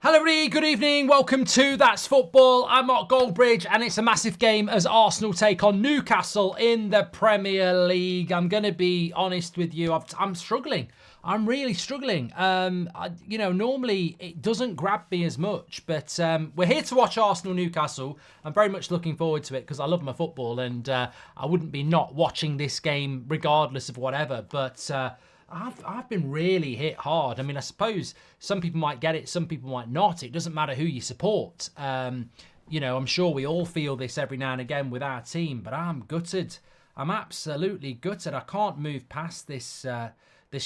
Hello everybody, good evening, welcome to That's Football. I'm Mark Goldbridge and it's a massive game as Arsenal take on Newcastle in the Premier League. I'm going to be honest with you, I'm struggling. I'm really struggling. Normally it doesn't grab me as much, but we're here to watch Arsenal-Newcastle. I'm very much looking forward to it because I love my football and I wouldn't be not watching this game regardless of whatever, but I've been really hit hard. I mean, I suppose some people might get it, some people might not. It doesn't matter who you support. I'm sure we all feel this every now and again with our team, but I'm gutted. I'm absolutely gutted. I can't move past this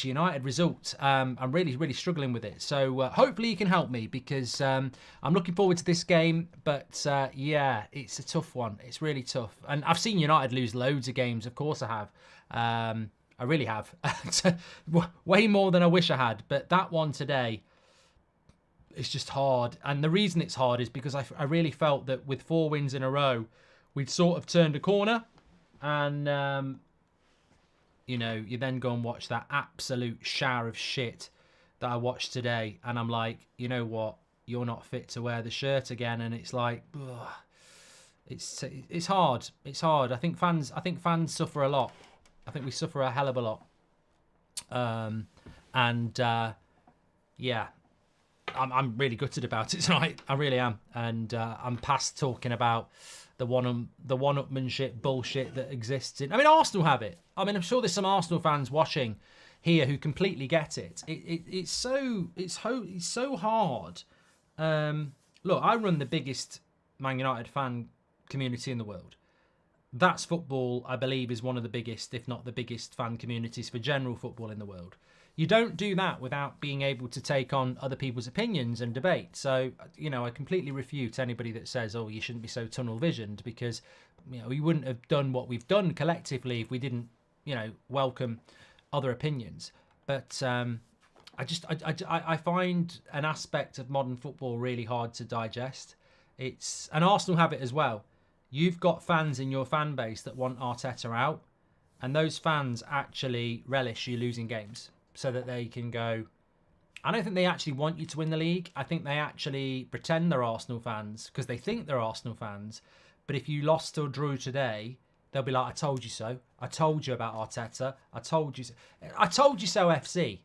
United result. I'm really, really struggling with it. So hopefully you can help me because I'm looking forward to this game. But it's a tough one. It's really tough. And I've seen United lose loads of games. Of course I have. I really have. Way more than I wish I had. But that one today, it's just hard. And the reason it's hard is because I really felt that with 4 wins in a row, we'd sort of turned a corner. And, you then go and watch that absolute shower of shit that I watched today. And I'm like, you know what? You're not fit to wear the shirt again. And it's like, ugh. It's hard. It's hard. I think fans suffer a lot. I think we suffer a hell of a lot. I'm really gutted about it tonight. I really am. And I'm past talking about the one-upmanship bullshit that exists in... I mean, Arsenal have it. I mean, I'm sure there's some Arsenal fans watching here who completely get it. It's so hard. Look, I run the biggest Man United fan community in the world. That's Football, I believe, is one of the biggest, if not the biggest, fan communities for general football in the world. You don't do that without being able to take on other people's opinions and debate. So, I completely refute anybody that says, oh, you shouldn't be so tunnel-visioned because, we wouldn't have done what we've done collectively if we didn't, welcome other opinions. But I find an aspect of modern football really hard to digest. And Arsenal have it as well. You've got fans in your fan base that want Arteta out, and those fans actually relish you losing games so that they can go... I don't think they actually want you to win the league. I think they actually pretend they're Arsenal fans because they think they're Arsenal fans. But if you lost or drew today, they'll be like, I told you so. I told you about Arteta. I told you so. I told you so FC.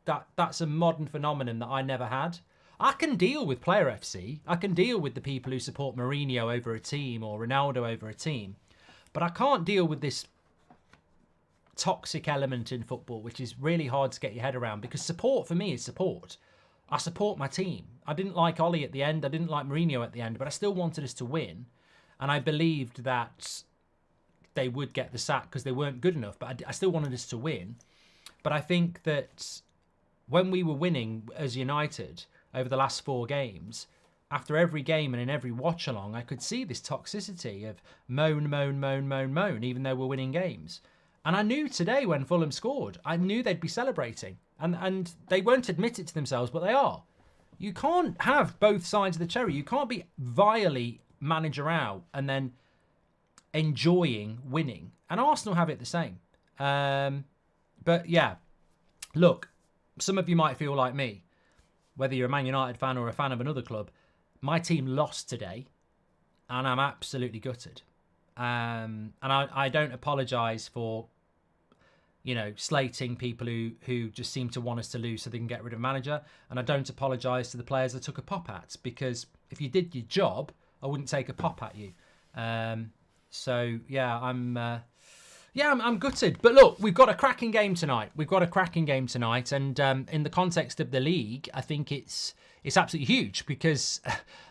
That's a modern phenomenon that I never had. I can deal with player FC. I can deal with the people who support Mourinho over a team or Ronaldo over a team. But I can't deal with this toxic element in football, which is really hard to get your head around because support for me is support. I support my team. I didn't like Ollie at the end. I didn't like Mourinho at the end, but I still wanted us to win. And I believed that they would get the sack because they weren't good enough, but I still wanted us to win. But I think that when we were winning as United... over the last 4 games, after every game and in every watch-along, I could see this toxicity of moan, even though we're winning games. And I knew today when Fulham scored, I knew they'd be celebrating. And they won't admit it to themselves, but they are. You can't have both sides of the cherry. You can't be vilely manager out and then enjoying winning. And Arsenal have it the same. But yeah, look, some of you might feel like me. Whether you're a Man United fan or a fan of another club, my team lost today, and I'm absolutely gutted. And I don't apologise for, slating people who just seem to want us to lose so they can get rid of a manager. And I don't apologise to the players I took a pop at because if you did your job, I wouldn't take a pop at you. I'm gutted. But look, we've got a cracking game tonight. And in the context of the league, I think it's absolutely huge because,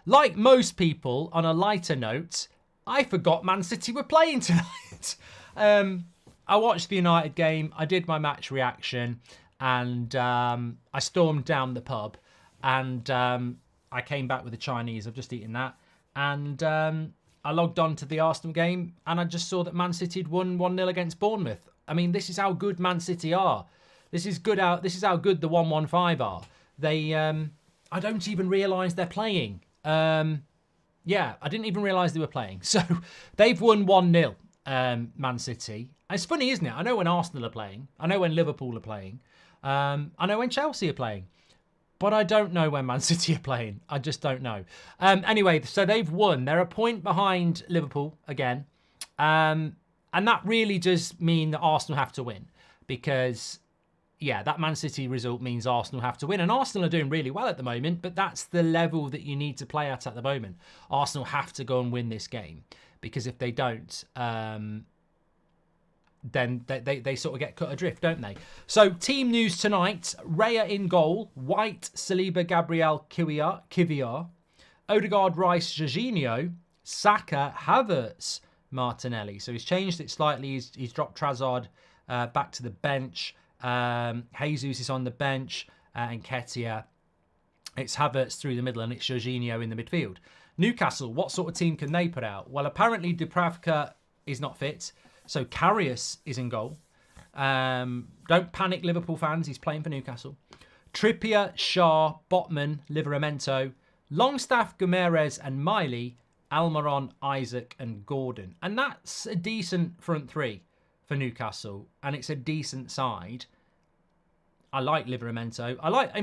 like most people, on a lighter note, I forgot Man City were playing tonight. I watched the United game. I did my match reaction, and I stormed down the pub, and I came back with the Chinese. I've just eaten that, and I logged on to the Arsenal game and I just saw that Man City had won 1-0 against Bournemouth. I mean, this is how good Man City are. This is how good the 115 are. They, I don't even realise they're playing. I didn't even realise they were playing. So they've won 1-0, Man City. And it's funny, isn't it? I know when Arsenal are playing. I know when Liverpool are playing. I know when Chelsea are playing. But I don't know when Man City are playing. I just don't know. Anyway, so they've won. They're a point behind Liverpool again. And that really does mean that Arsenal have to win. Because, yeah, that Man City result means Arsenal have to win. And Arsenal are doing really well at the moment, but that's the level that you need to play at the moment. Arsenal have to go and win this game. Because if they don't, then they sort of get cut adrift, don't they? So, team news tonight. Raya in goal. White, Saliba, Gabriel, Kiviar. Odegaard, Rice, Jorginho. Saka, Havertz, Martinelli. So, he's changed it slightly. He's dropped Trossard back to the bench. Jesus is on the bench. And Nketiah. It's Havertz through the middle and it's Jorginho in the midfield. Newcastle, what sort of team can they put out? Well, apparently Dubravka is not fit. So Karius is in goal. Don't panic, Liverpool fans. He's playing for Newcastle. Trippier, Shaw, Botman, Livramento, Longstaff, Guimaraes and Miley, Almiron, Isaac and Gordon. And that's a decent front three for Newcastle. And it's a decent side. I like Livramento. I like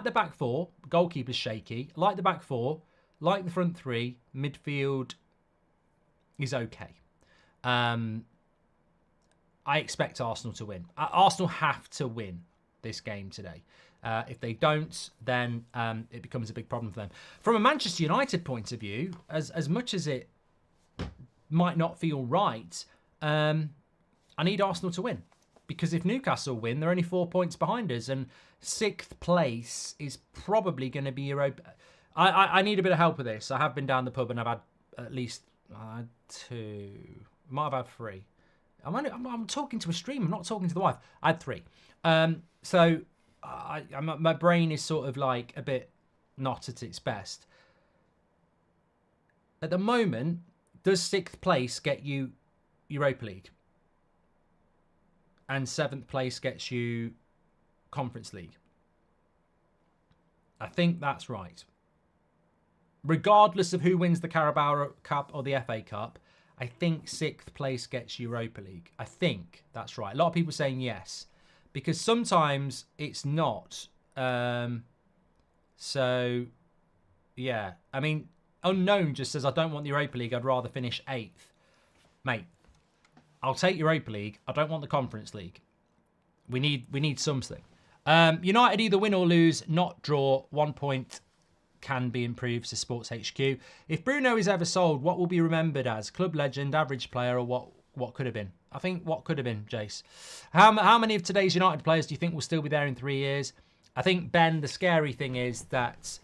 the back four. Goalkeeper's shaky. I like the back four. Like the front three. Midfield is okay. I expect Arsenal to win. Arsenal have to win this game today. If they don't, then it becomes a big problem for them. From a Manchester United point of view, as much as it might not feel right, I need Arsenal to win. Because if Newcastle win, they're only 4 points behind us. And 6th place is probably going to be Europa. I need a bit of help with this. I have been down the pub and I've had at least 2. Might have had 3. I'm talking to a stream. I'm not talking to the wife. I had 3. So my brain is sort of like a bit not at its best. At the moment, does 6th place get you Europa League? And 7th place gets you Conference League? I think that's right. Regardless of who wins the Carabao Cup or the FA Cup, I think 6th place gets Europa League. I think that's right. A lot of people saying yes. Because sometimes it's not. So, yeah. I mean, Unknown just says, I don't want the Europa League. I'd rather finish 8th. Mate, I'll take Europa League. I don't want the Conference League. We need something. United either win or lose, not draw. 1 point can be improved, says Sports HQ. If Bruno is ever sold, what will be remembered as? Club legend, average player, or what could have been? I think what could have been, Jace. How many of today's United players do you think will still be there in 3 years? I think, Ben, the scary thing is that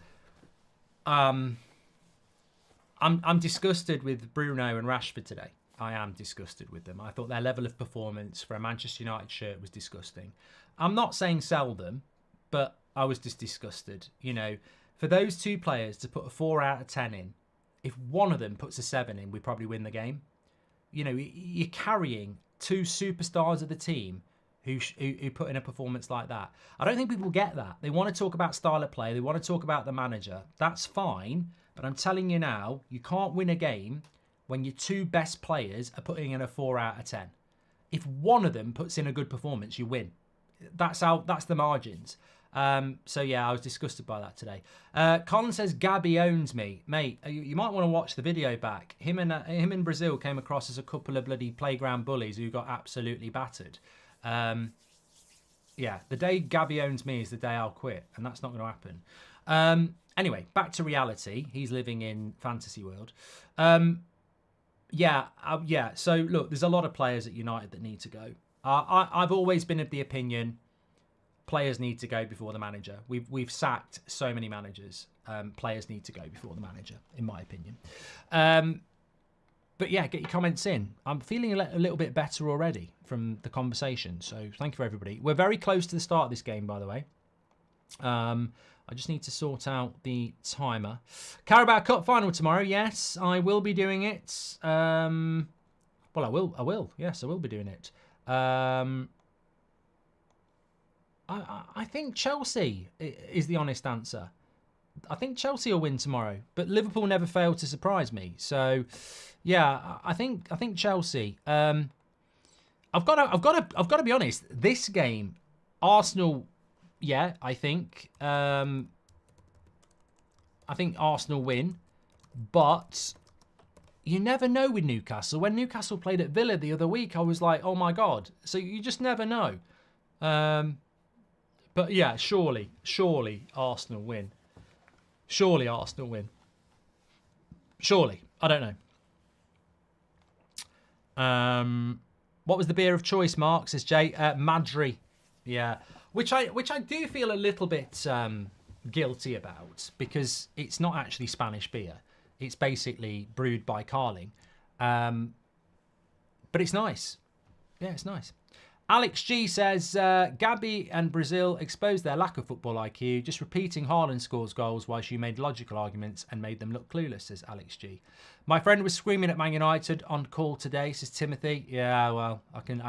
I'm disgusted with Bruno and Rashford today. I am disgusted with them. I thought their level of performance for a Manchester United shirt was disgusting. I'm not saying sell them, but I was just disgusted. You know, for those 2 players to put a 4 out of 10 in, if one of them puts a 7 in, we probably win the game. You know, you're carrying 2 superstars of the team who put in a performance like that. I don't think people get that. They want to talk about style of play. They want to talk about the manager. That's fine. But I'm telling you now, you can't win a game when your 2 best players are putting in a 4 out of 10. If one of them puts in a good performance, you win. That's the margins. So yeah, I was disgusted by that today. Colin says Gabby owns me, mate. You might want to watch the video back. Him in Brazil came across as a couple of bloody playground bullies who got absolutely battered. Yeah, the day Gabby owns me is the day I'll quit, and that's not going to happen. Anyway, back to reality. He's living in fantasy world. Yeah. So look, there's a lot of players at United that need to go. I've always been of the opinion players need to go before the manager. We've sacked so many managers. Players need to go before the manager, in my opinion. But yeah, get your comments in. I'm feeling a little bit better already from the conversation. So thank you for everybody. We're very close to the start of this game, by the way. I just need to sort out the timer. Carabao Cup final tomorrow. Yes, I will be doing it. Well, I will. Yes, I will be doing it. I think Chelsea is the honest answer. I think Chelsea will win tomorrow, but Liverpool never fail to surprise me. So, yeah, I think Chelsea. I've got to be honest. This game, Arsenal. Yeah, I think I think Arsenal win. But you never know with Newcastle. When Newcastle played at Villa the other week, I was like, oh my God. So you just never know. But yeah, surely Arsenal win. Surely Arsenal win. Surely. I don't know. What was the beer of choice, Mark? Says Jay. Madri. Yeah. Which I do feel a little bit guilty about, because it's not actually Spanish beer. It's basically brewed by Carling. But it's nice. Yeah, it's nice. Alex G says, Gabby and Brazil exposed their lack of football IQ, just repeating Haaland scores goals while she made logical arguments and made them look clueless, says Alex G. My friend was screaming at Man United on call today, says Timothy. Yeah, well, I can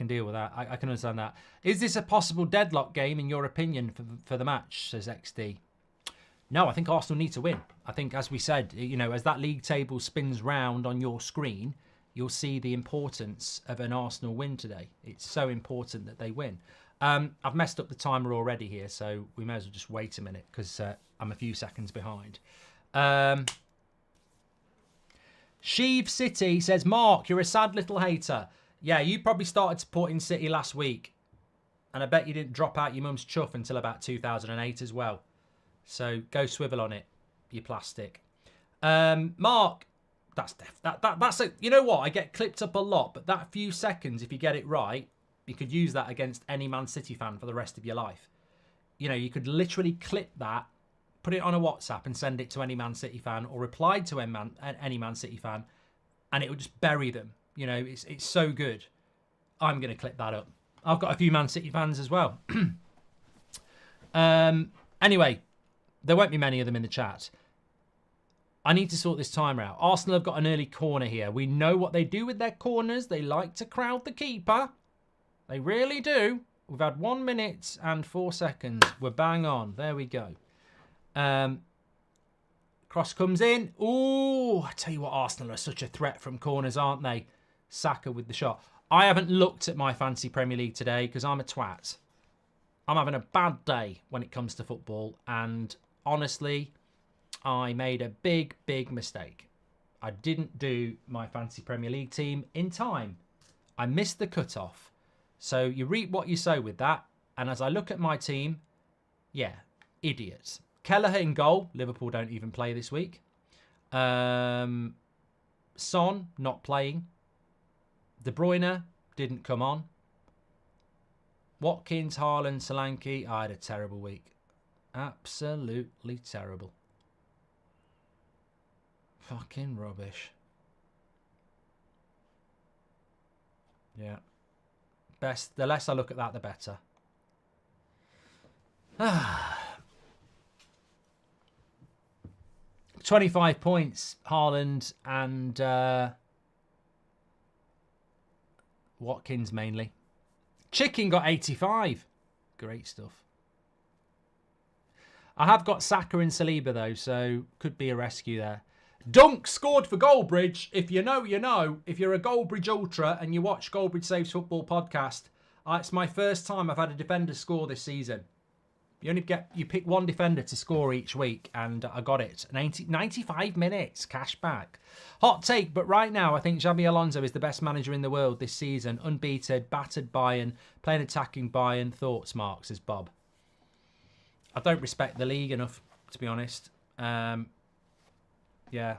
deal with that. I can understand that. Is this a possible deadlock game, in your opinion, for the match, says XD? No, I think Arsenal need to win. I think, as we said, as that league table spins round on your screen, you'll see the importance of an Arsenal win today. It's so important that they win. I've messed up the timer already here, so we may as well just wait a minute, because I'm a few seconds behind. Sheev City says, Mark, you're a sad little hater. Yeah, you probably started supporting City last week, and I bet you didn't drop out your mum's chuff until about 2008 as well. So go swivel on it, you plastic. Mark, that's a, you know what? I get clipped up a lot, but that few seconds, if you get it right, you could use that against any Man City fan for the rest of your life. You could literally clip that, put it on a WhatsApp and send it to any Man City fan, or reply to any Man City fan, and it would just bury them. It's so good. I'm going to clip that up. I've got a few Man City fans as well. Anyway, there won't be many of them in the chat. I need to sort this timer out. Arsenal have got an early corner here. We know what they do with their corners. They like to crowd the keeper. They really do. We've had 1 minute and 4 seconds. We're bang on. There we go. Cross comes in. Ooh, I tell you what, Arsenal are such a threat from corners, aren't they? Saka with the shot. I haven't looked at my fancy Premier League today because I'm a twat. I'm having a bad day when it comes to football, and honestly, I made a big mistake. I didn't do my fancy Premier League team in time. I missed the cutoff. So you reap what you sow with that. And as I look at my team, yeah, idiots. Kelleher in goal. Liverpool don't even play this week. Son, not playing. De Bruyne didn't come on. Watkins, Haaland, Solanke. I had a terrible week. Absolutely terrible. Fucking rubbish. Yeah. The less I look at that, the better. 25 points, Haaland and Watkins mainly. Chicken got 85. Great stuff. I have got Saka and Saliba though, so could be a rescue there. Dunk scored for Goldbridge. If you know, you know. If you're a Goldbridge ultra and you watch Goldbridge Saves Football podcast, it's my first time I've had a defender score this season. You pick one defender to score each week, and I got it. 95 minutes, cash back. Hot take, but right now I think Xabi Alonso is the best manager in the world this season. Unbeaten, battered Bayern, playing attacking Bayern. Thoughts, Mark, says Bob. I don't respect the league enough, to be honest. Yeah.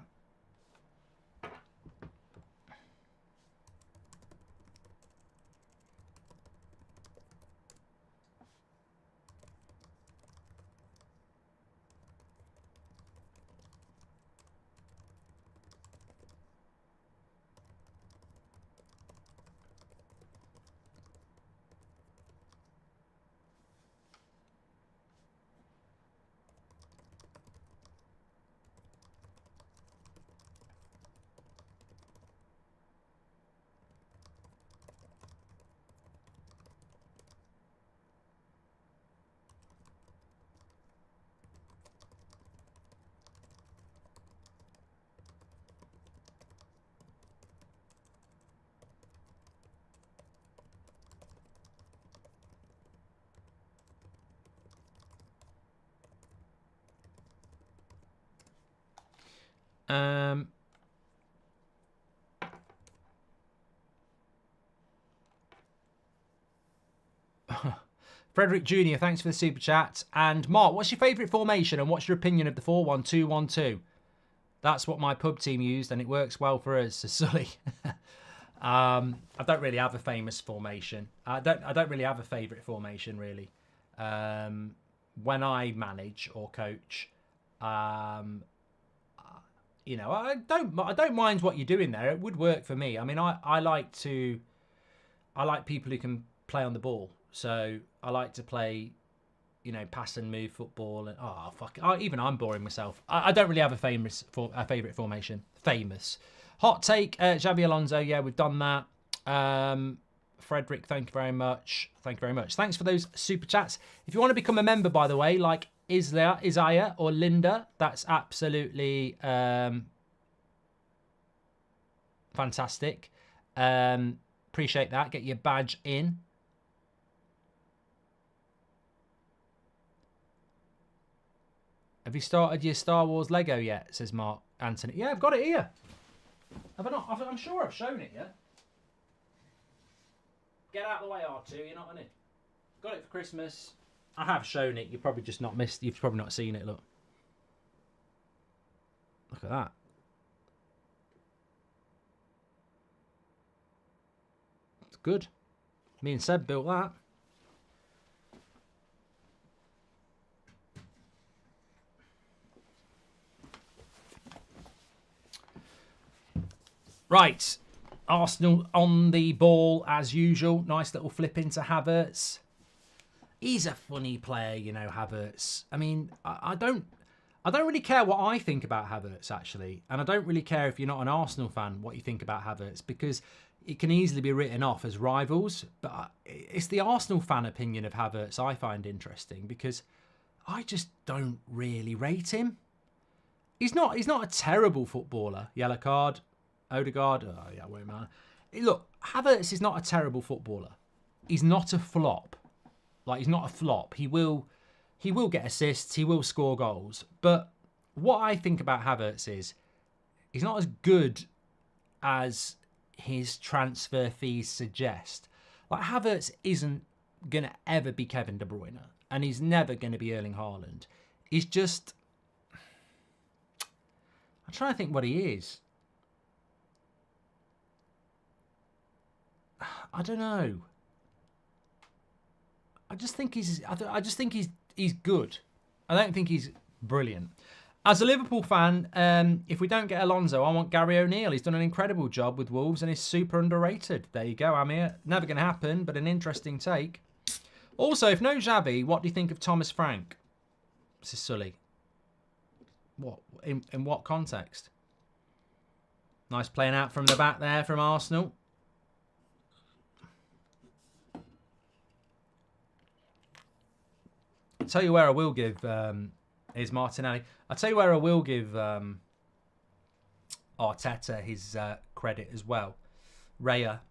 Frederick Jr., thanks for the super chat. And Mark, what's your favourite formation and what's your opinion of the 4-1-2-1-2? That's what my pub team used and it works well for us, says Sully. I don't really have a famous formation. I don't really have a favourite formation, really. When I manage or coach, you know, I don't mind what you're doing there. It would work for me. I mean, I like people who can play on the ball. So I like to play, you know, pass and move football. And even I'm boring myself. I don't really have a favourite formation. Famous. Hot take, Xabi Alonso. Yeah, we've done that. Frederick, thank you very much. Thank you very much. Thanks for those super chats. If you want to become a member, by the way, like Isaiah or Linda, that's absolutely fantastic. Appreciate that. Get your badge in. Have you started your Star Wars Lego yet? Says Mark Anthony. Yeah, I've got it here. Have I not? I'm sure I've shown it yet. Get out of the way, R2. You're not on it. Got it for Christmas. I have shown it. You've probably just not missed. You've probably not seen it. Look. Look at that. It's good. Me and Seb built that. Right, Arsenal on the ball as usual. Nice little flip into Havertz. He's a funny player, you know, Havertz. I mean, I don't really care what I think about Havertz, actually. And I don't really care if you're not an Arsenal fan what you think about Havertz, because it can easily be written off as rivals. But it's the Arsenal fan opinion of Havertz I find interesting, because I just don't really rate him. He's not a terrible footballer. Yellow card. Odegaard, oh yeah, wait a minute. Look, Havertz is not a terrible footballer. He's not a flop. Like, he's not a flop. He will get assists. He will score goals. But what I think about Havertz is he's not as good as his transfer fees suggest. Like, Havertz isn't gonna ever be Kevin De Bruyne, and he's never gonna be Erling Haaland. He's just, I'm trying to think what he is. I don't know. I just think he's good. I don't think he's brilliant. As a Liverpool fan, if we don't get Alonso, I want Gary O'Neill. He's done an incredible job with Wolves and is super underrated. There you go, Amir. Never going to happen, but an interesting take. Also, if no Xavi, what do you think of Thomas Frank? This is Sully. What? In what context? Nice playing out from the back there from Arsenal. I'll tell you where I will give is Martinelli. I'll tell you where I will give Arteta his credit as well. Raya,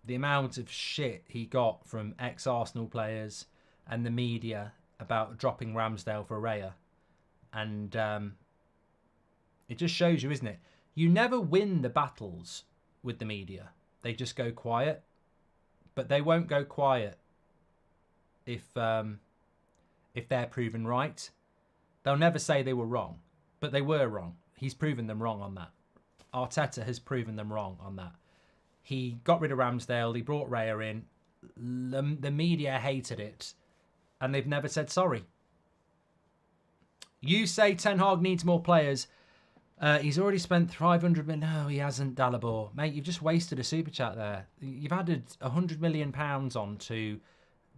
the amount of shit he got from ex-Arsenal players and the media about dropping Ramsdale for Raya. And it just shows you, isn't it? You never win the battles with the media. They just go quiet. But they won't go quiet if they're proven right. They'll never say they were wrong, but they were wrong. He's proven them wrong on that. Arteta has proven them wrong on that. He got rid of Ramsdale. He brought Raya in. The media hated it, and they've never said sorry. You say Ten Hag needs more players. He's already spent 500 million. No, he hasn't, Dalibor. Mate, you've just wasted a super chat there. You've added £100 million onto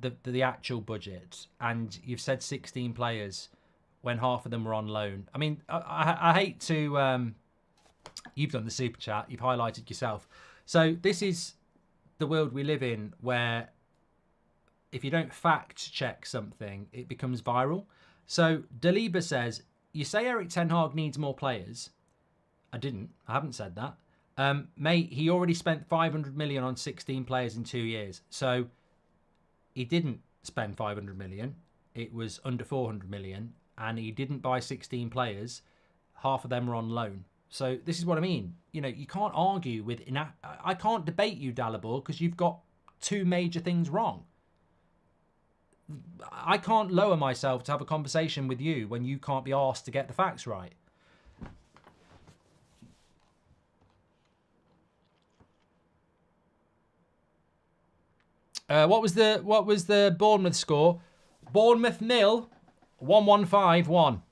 the actual budget, and you've said 16 players when half of them were on loan. I mean, I hate to... you've done the super chat. You've highlighted yourself. So this is the world we live in, where if you don't fact check something, it becomes viral. So Daliba says, you say Eric Ten Hag needs more players. I haven't said that. Mate, he already spent 500 million on 16 players in 2 years. So he didn't spend 500 million. It was under 400 million. And he didn't buy 16 players. half of them are on loan. So this is what I mean. You know, you can't argue with... I can't debate you, Dalibor, because you've got two major things wrong. I can't lower myself to have a conversation with you when you can't be asked to get the facts right. What was the Bournemouth score? Bournemouth 0, 1-1-5-1.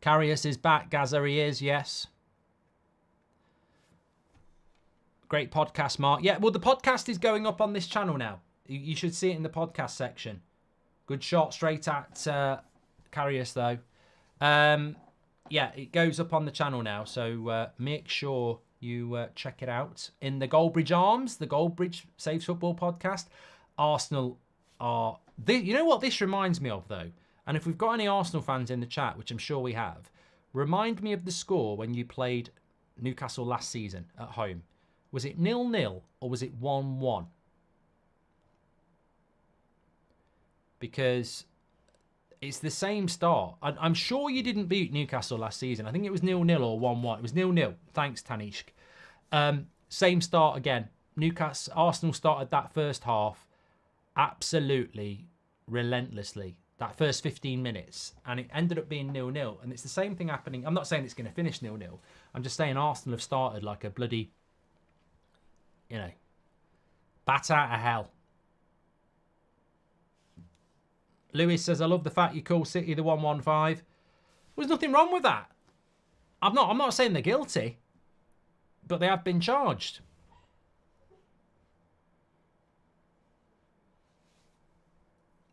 Karius is back. Gaza, he is, yes. Great podcast, Mark. Yeah, well, the podcast is going up on this channel now. You should see it in the podcast section. Good shot straight at Karius, though. Yeah, it goes up on the channel now, so make sure you check it out. In the Goldbridge Arms, the Goldbridge Saves Football podcast, Arsenal are... You know what this reminds me of, though? And if we've got any Arsenal fans in the chat, which I'm sure we have, remind me of the score when you played Newcastle last season at home. Was it 0-0 or was it 1-1? Because... it's the same start. I'm sure you didn't beat Newcastle last season. I think it was 0-0 or 1-1. It was 0-0. Thanks, Tanishk. Same start again. Arsenal started that first half absolutely relentlessly. That first 15 minutes. And it ended up being 0-0. And it's the same thing happening. I'm not saying it's going to finish 0-0. I'm just saying Arsenal have started like a bloody, you know, bat out of hell. Lewis says, I love the fact you call City the 115. There's nothing wrong with that. I'm not saying they're guilty, but they have been charged.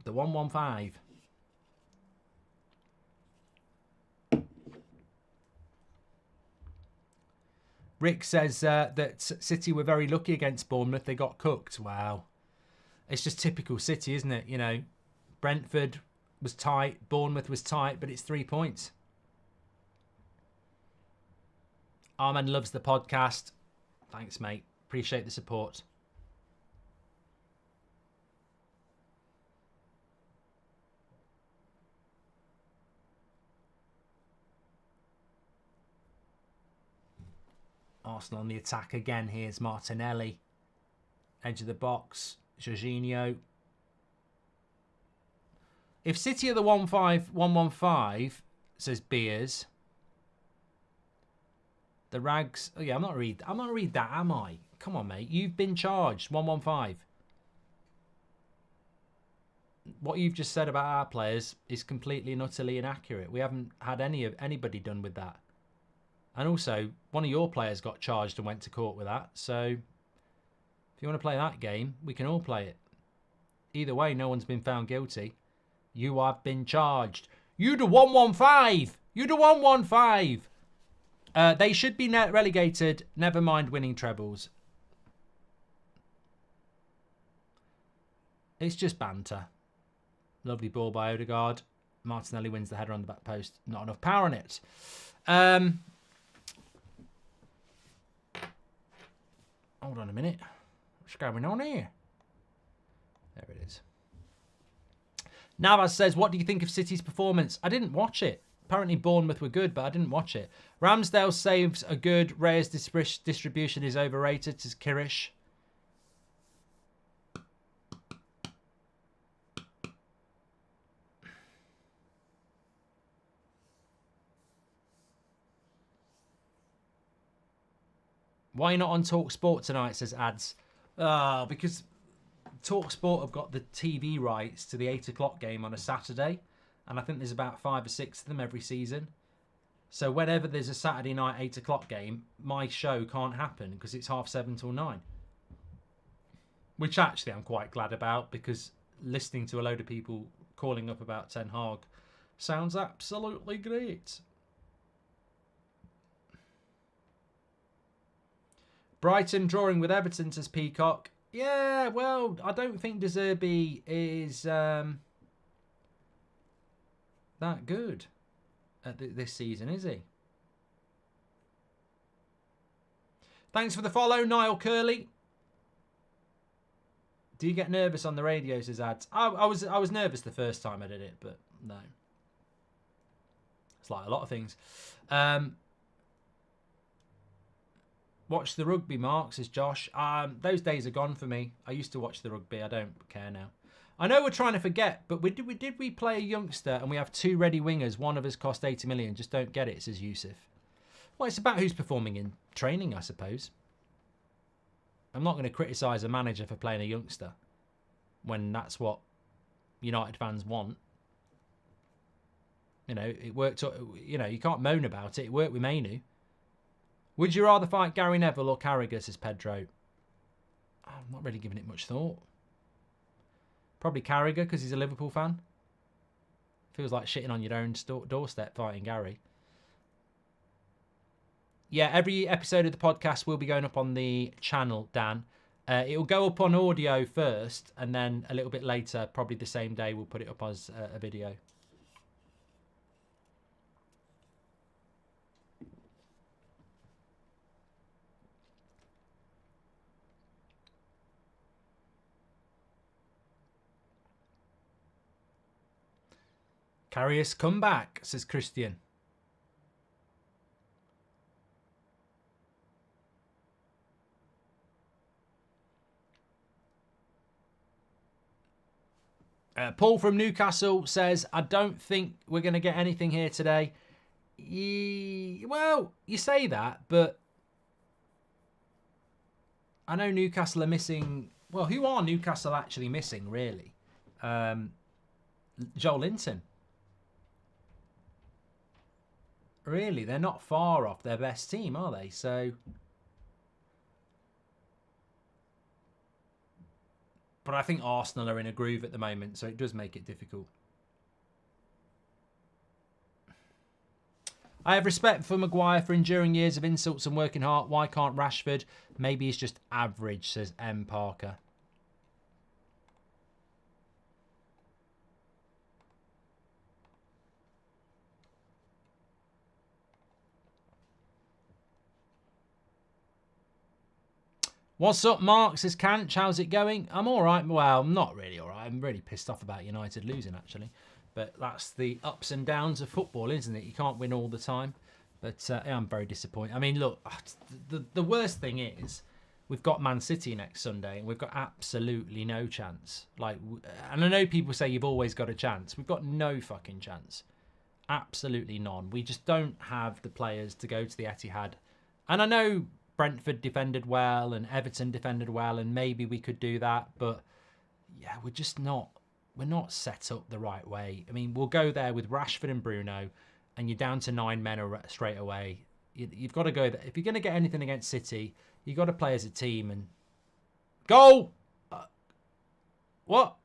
The 115. Rick says that City were very lucky against Bournemouth. They got cooked. Wow. It's just typical City, isn't it? You know, Brentford was tight, Bournemouth was tight, but it's 3 points. Arman loves the podcast. Thanks, mate. Appreciate the support. Arsenal on the attack again. Here's Martinelli. Edge of the box. Jorginho. If City are the 1-5-1-1-5, says Beers. The Rags. Oh yeah, I'm not gonna read that, am I? Come on, mate. You've been charged. 1-1-5. What you've just said about our players is completely and utterly inaccurate. We haven't had anybody done with that. And also, one of your players got charged and went to court with that. So, if you want to play that game, we can all play it. Either way, no one's been found guilty. You have been charged. You the 115. You the 115. They should be relegated. Never mind winning trebles. It's just banter. Lovely ball by Odegaard. Martinelli wins the header on the back post. Not enough power on it. Hold on a minute. What's going on here? There it is. Navas says, what do you think of City's performance? I didn't watch it. Apparently Bournemouth were good, but I didn't watch it. Ramsdale's saves are good. Reyes' distribution is overrated, says Kirish. Why not on Talk Sport tonight, says Ads. Because Talk Sport have got the TV rights to the 8 o'clock game on a Saturday. And I think there's about 5 or 6 of them every season. So whenever there's a Saturday night 8 o'clock game, my show can't happen because it's 7:30 till 9. Which actually I'm quite glad about, because listening to a load of people calling up about Ten Hag sounds absolutely great. Brighton drawing with Everton, says Peacock. Yeah, well, I don't think De Zerbi is that good at this season, is he? Thanks for the follow, Niall Curley. Do you get nervous on the radio, says Ads? I was nervous the first time I did it, but no. It's like a lot of things. Watch the rugby, Mark, says Josh. Those days are gone for me. I used to watch the rugby. I don't care now. I know we're trying to forget, but did we play a youngster and we have 2 ready wingers? One of us cost 80 million. Just don't get it, says Yusuf. Well, it's about who's performing in training, I suppose. I'm not going to criticise a manager for playing a youngster when that's what United fans want. You know, it worked. You know, you can't moan about it. It worked with Mainu. Would you rather fight Gary Neville or Carragher, says Pedro? I'm not really giving it much thought. Probably Carragher because he's a Liverpool fan. Feels like shitting on your own doorstep fighting Gary. Yeah, every episode of the podcast will be going up on the channel, Dan. It will go up on audio first, and then a little bit later, probably the same day, we'll put it up as a video. Karius, come back, says Christian. Paul from Newcastle says, I don't think we're going to get anything here today. Well, you say that, but I know Newcastle are missing... Well, who are Newcastle actually missing, really? Joel Linton. Really, they're not far off their best team, are they? So... But I think Arsenal are in a groove at the moment, so it does make it difficult. I have respect for Maguire for enduring years of insults and working hard. Why can't Rashford? Maybe he's just average, says M. Parker. What's up, Mark? Says Canch. How's it going? I'm all right. Well, I'm not really all right. I'm really pissed off about United losing, actually. But that's the ups and downs of football, isn't it? You can't win all the time. But I'm very disappointed. I mean, look, the worst thing is we've got Man City next Sunday and we've got absolutely no chance. Like, and I know people say you've always got a chance. We've got no fucking chance. Absolutely none. We just don't have the players to go to the Etihad. And I know Brentford defended well and Everton defended well and maybe we could do that, but yeah, we're not set up the right way. I mean, we'll go there with Rashford and Bruno and you're down to 9 men straight away. You've got to go there. If you're going to get anything against City, you've got to play as a team and... Goal! What?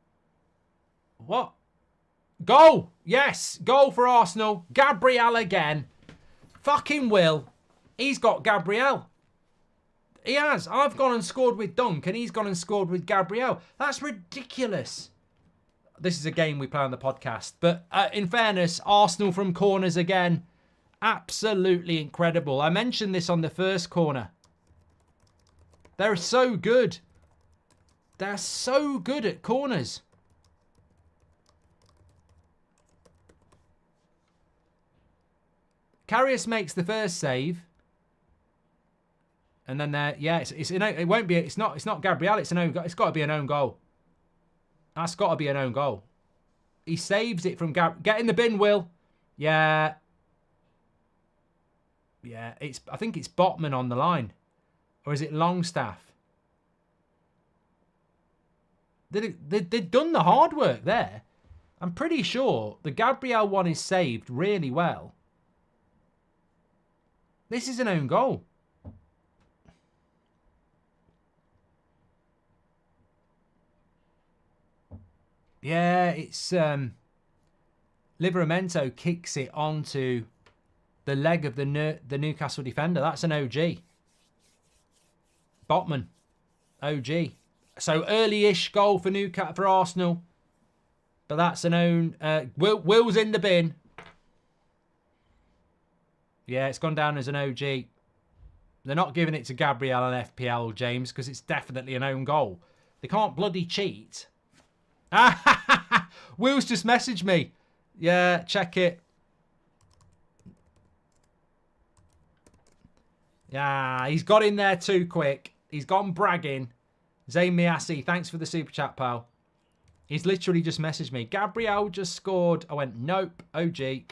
Goal! Yes! Goal for Arsenal. Gabriel again. Fucking Will. He's got Gabriel. He has. I've gone and scored with Dunk and he's gone and scored with Gabriel. That's ridiculous. This is a game we play on the podcast. But in fairness, Arsenal from corners again. Absolutely incredible. I mentioned this on the first corner. They're so good. They're so good at corners. Karius makes the first save. And then there, yeah, it won't be. It's not Gabriel. It's It's got to be an own goal. That's got to be an own goal. He saves it from Get in the bin, Will. Yeah. Yeah. I think it's Botman on the line, or is it Longstaff? They've done the hard work there. I'm pretty sure the Gabriel one is saved really well. This is an own goal. Yeah, it's Livramento kicks it onto the leg of the Newcastle defender. That's an OG. Botman, OG. So early-ish goal for Arsenal, but that's an own. Will's in the bin. Yeah, it's gone down as an OG. They're not giving it to Gabriel and FPL, James, because it's definitely an own goal. They can't bloody cheat. Will's just messaged me. Yeah, check it. Yeah, he's got in there too quick. He's gone bragging. Zayn Miasi, thanks for the super chat, pal. He's literally just messaged me. Gabriel just scored. I went, nope, OG.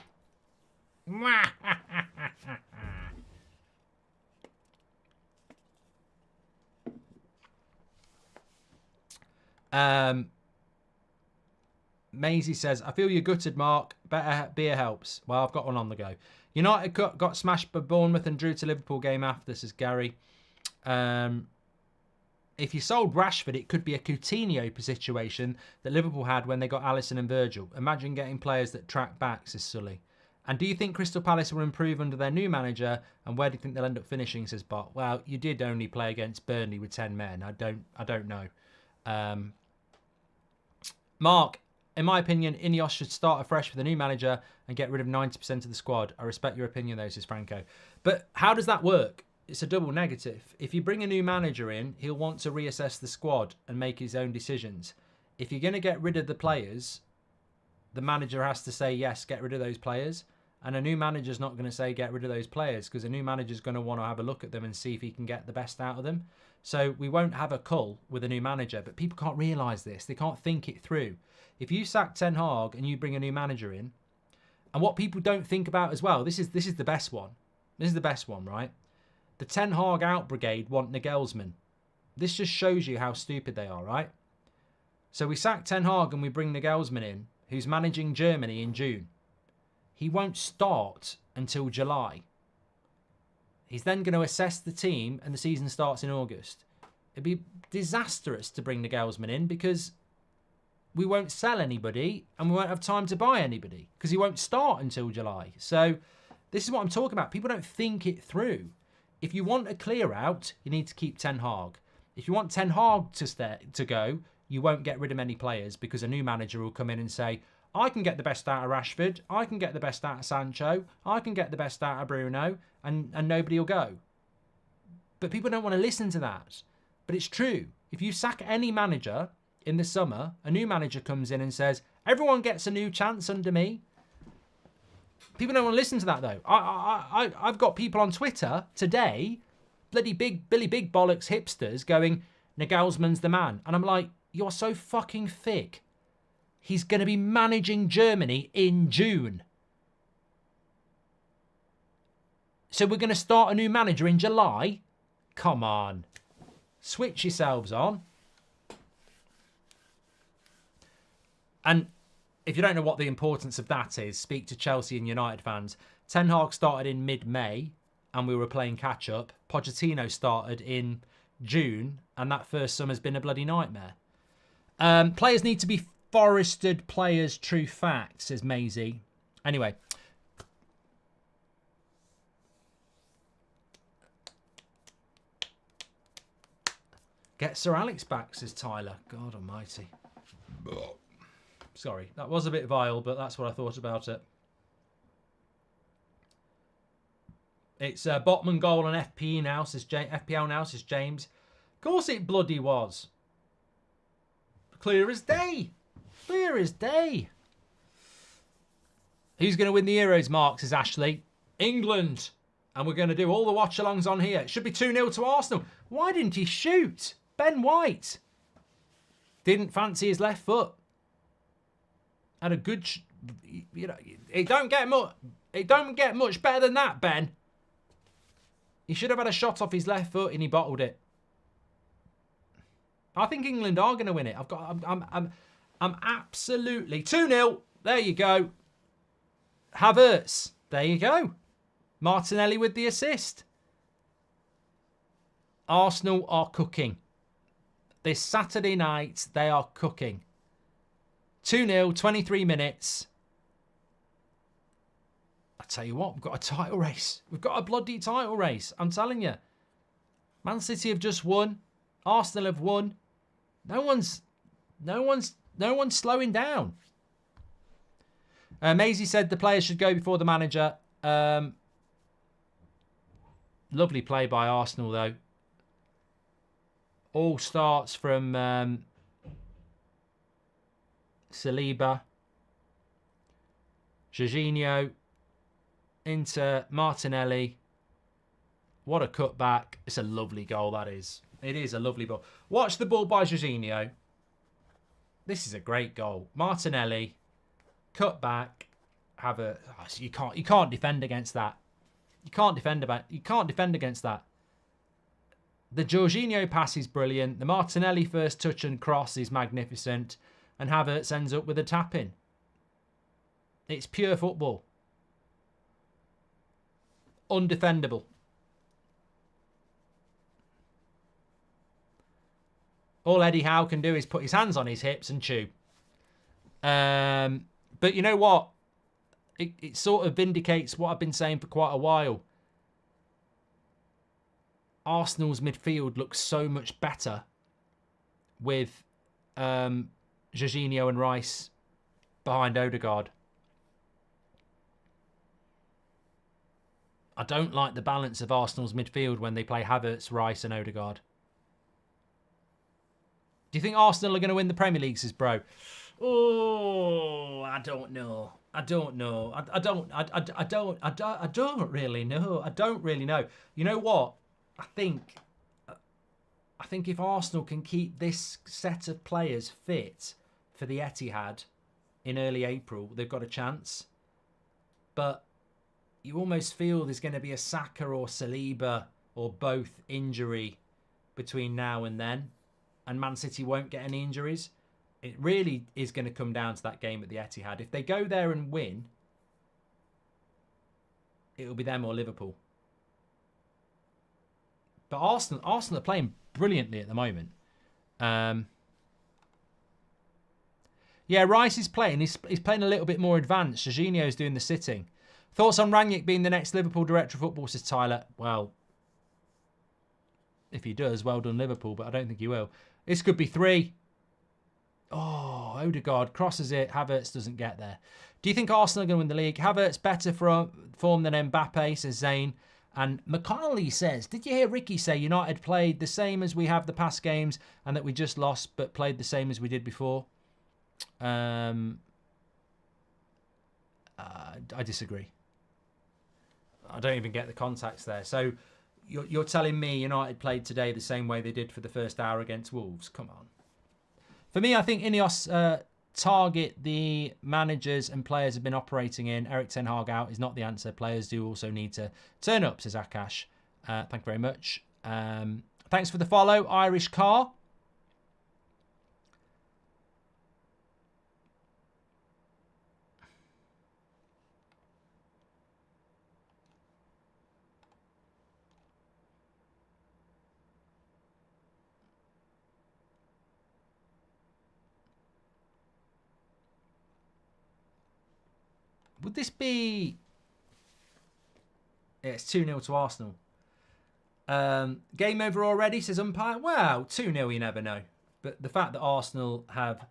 Maisie says, I feel you're gutted, Mark. Better beer helps. Well, I've got one on the go. United got smashed by Bournemouth and drew to Liverpool game after, says Gary. If you sold Rashford, it could be a Coutinho situation that Liverpool had when they got Alisson and Virgil. Imagine getting players that track back, says Sully. And do you think Crystal Palace will improve under their new manager? And where do you think they'll end up finishing, says Bot? Well, you did only play against Burnley with 10 men. I don't know. Mark, in my opinion, Ineos should start afresh with a new manager and get rid of 90% of the squad. I respect your opinion, though, says Franco. But how does that work? It's a double negative. If you bring a new manager in, he'll want to reassess the squad and make his own decisions. If you're going to get rid of the players, the manager has to say, yes, get rid of those players. And a new manager's not going to say, get rid of those players, because a new manager's going to want to have a look at them and see if he can get the best out of them. So we won't have a cull with a new manager, but people can't realise this. They can't think it through. If you sack Ten Hag and you bring a new manager in, and what people don't think about as well, this is the best one. This is the best one, right? The Ten Hag out brigade want Nagelsmann. This just shows you how stupid they are, right? So we sack Ten Hag and we bring Nagelsmann in, who's managing Germany in June. He won't start until July. He's then going to assess the team and the season starts in August. It'd be disastrous to bring Nagelsmann in because we won't sell anybody and we won't have time to buy anybody because he won't start until July. So this is what I'm talking about. People don't think it through. If you want a clear out, you need to keep Ten Hag. If you want Ten Hag to go, you won't get rid of many players because a new manager will come in and say, I can get the best out of Rashford, I can get the best out of Sancho, I can get the best out of Bruno, and nobody will go. But people don't want to listen to that. But it's true. If you sack any manager in the summer, a new manager comes in and says, everyone gets a new chance under me. People don't want to listen to that, though. I've got people on Twitter today, bloody Billy Big Bollocks hipsters, going, Nagelsmann's the man. And I'm like, you're so fucking thick. He's going to be managing Germany in June. So we're going to start a new manager in July? Come on. Switch yourselves on. And if you don't know what the importance of that is, speak to Chelsea and United fans. Ten Hag started in mid-May and we were playing catch-up. Pochettino started in June and that first summer's been a bloody nightmare. Players need to be forested players, true fact, says Maisie. Anyway. Get Sir Alex back, says Tyler. God almighty. Sorry, that was a bit vile, but that's what I thought about it. It's Botman goal on FPL now, says James. Of course it bloody was. Clear as day. Clear as day. Who's going to win the Euros, Mark, says Ashley. England. And we're going to do all the watch-alongs on here. It should be 2-0 to Arsenal. Why didn't he shoot? Ben White. Didn't fancy his left foot. Had a good, you know, it don't get much better than that, Ben. He should have had a shot off his left foot and he bottled it. I think England are going to win it. I'm absolutely 2-0. There you go. Havertz. There you go. Martinelli with the assist. Arsenal are cooking. This Saturday night, they are cooking. 2-0, 23 minutes. I tell you what, we've got a title race. We've got a bloody title race. I'm telling you. Man City have just won. Arsenal have won. No one's slowing down. Maisie said the players should go before the manager. Lovely play by Arsenal, though. All starts from Saliba, Jorginho, into Martinelli. What a cutback. It's a lovely goal, that is. It is a lovely ball. Watch the ball by Jorginho. This is a great goal. Martinelli, cut back, you can't defend against that. You can't defend against that. The Jorginho pass is brilliant. The Martinelli first touch and cross is magnificent. And Havertz ends up with a tap-in. It's pure football. Undefendable. All Eddie Howe can do is put his hands on his hips and chew. But you know what? It sort of vindicates what I've been saying for quite a while. Arsenal's midfield looks so much better with Jorginho and Rice behind Odegaard. I don't like the balance of Arsenal's midfield when they play Havertz, Rice and Odegaard. Do you think Arsenal are going to win the Premier League, says Bro? Oh, I don't know. I don't really know. I don't really know. You know what? I think if Arsenal can keep this set of players fit for the Etihad in early April, they've got a chance. But you almost feel there's going to be a Saka or Saliba or both injury between now and then, and Man City won't get any injuries. It really is going to come down to that game at the Etihad. If they go there and win, it'll be them or Liverpool. But Arsenal are playing brilliantly at the moment. Yeah, Rice is playing. He's playing a little bit more advanced. Jorginho's doing the sitting. Thoughts on Rangnick being the next Liverpool director of football, says Tyler. Well, if he does, well done Liverpool, but I don't think he will. This could be 3. Oh, Odegaard crosses it. Havertz doesn't get there. Do you think Arsenal are going to win the league? Havertz better form than Mbappe, says Zane. And McConnelly says, did you hear Ricky say United played the same as we have the past games and that we just lost but played the same as we did before? I disagree. I don't even get the context there. So you're telling me United played today the same way they did for the first hour against Wolves? Come on. For me, I think Ineos target the managers and players have been operating in. Eric Ten Hag out is not the answer. Players do also need to turn up, says Akash. Thank you very much. Thanks for the follow, Irish Car. Would this be... Yeah, it's 2-0 to Arsenal. Game over already, says umpire. Well, 2-0, you never know. But the fact that Arsenal have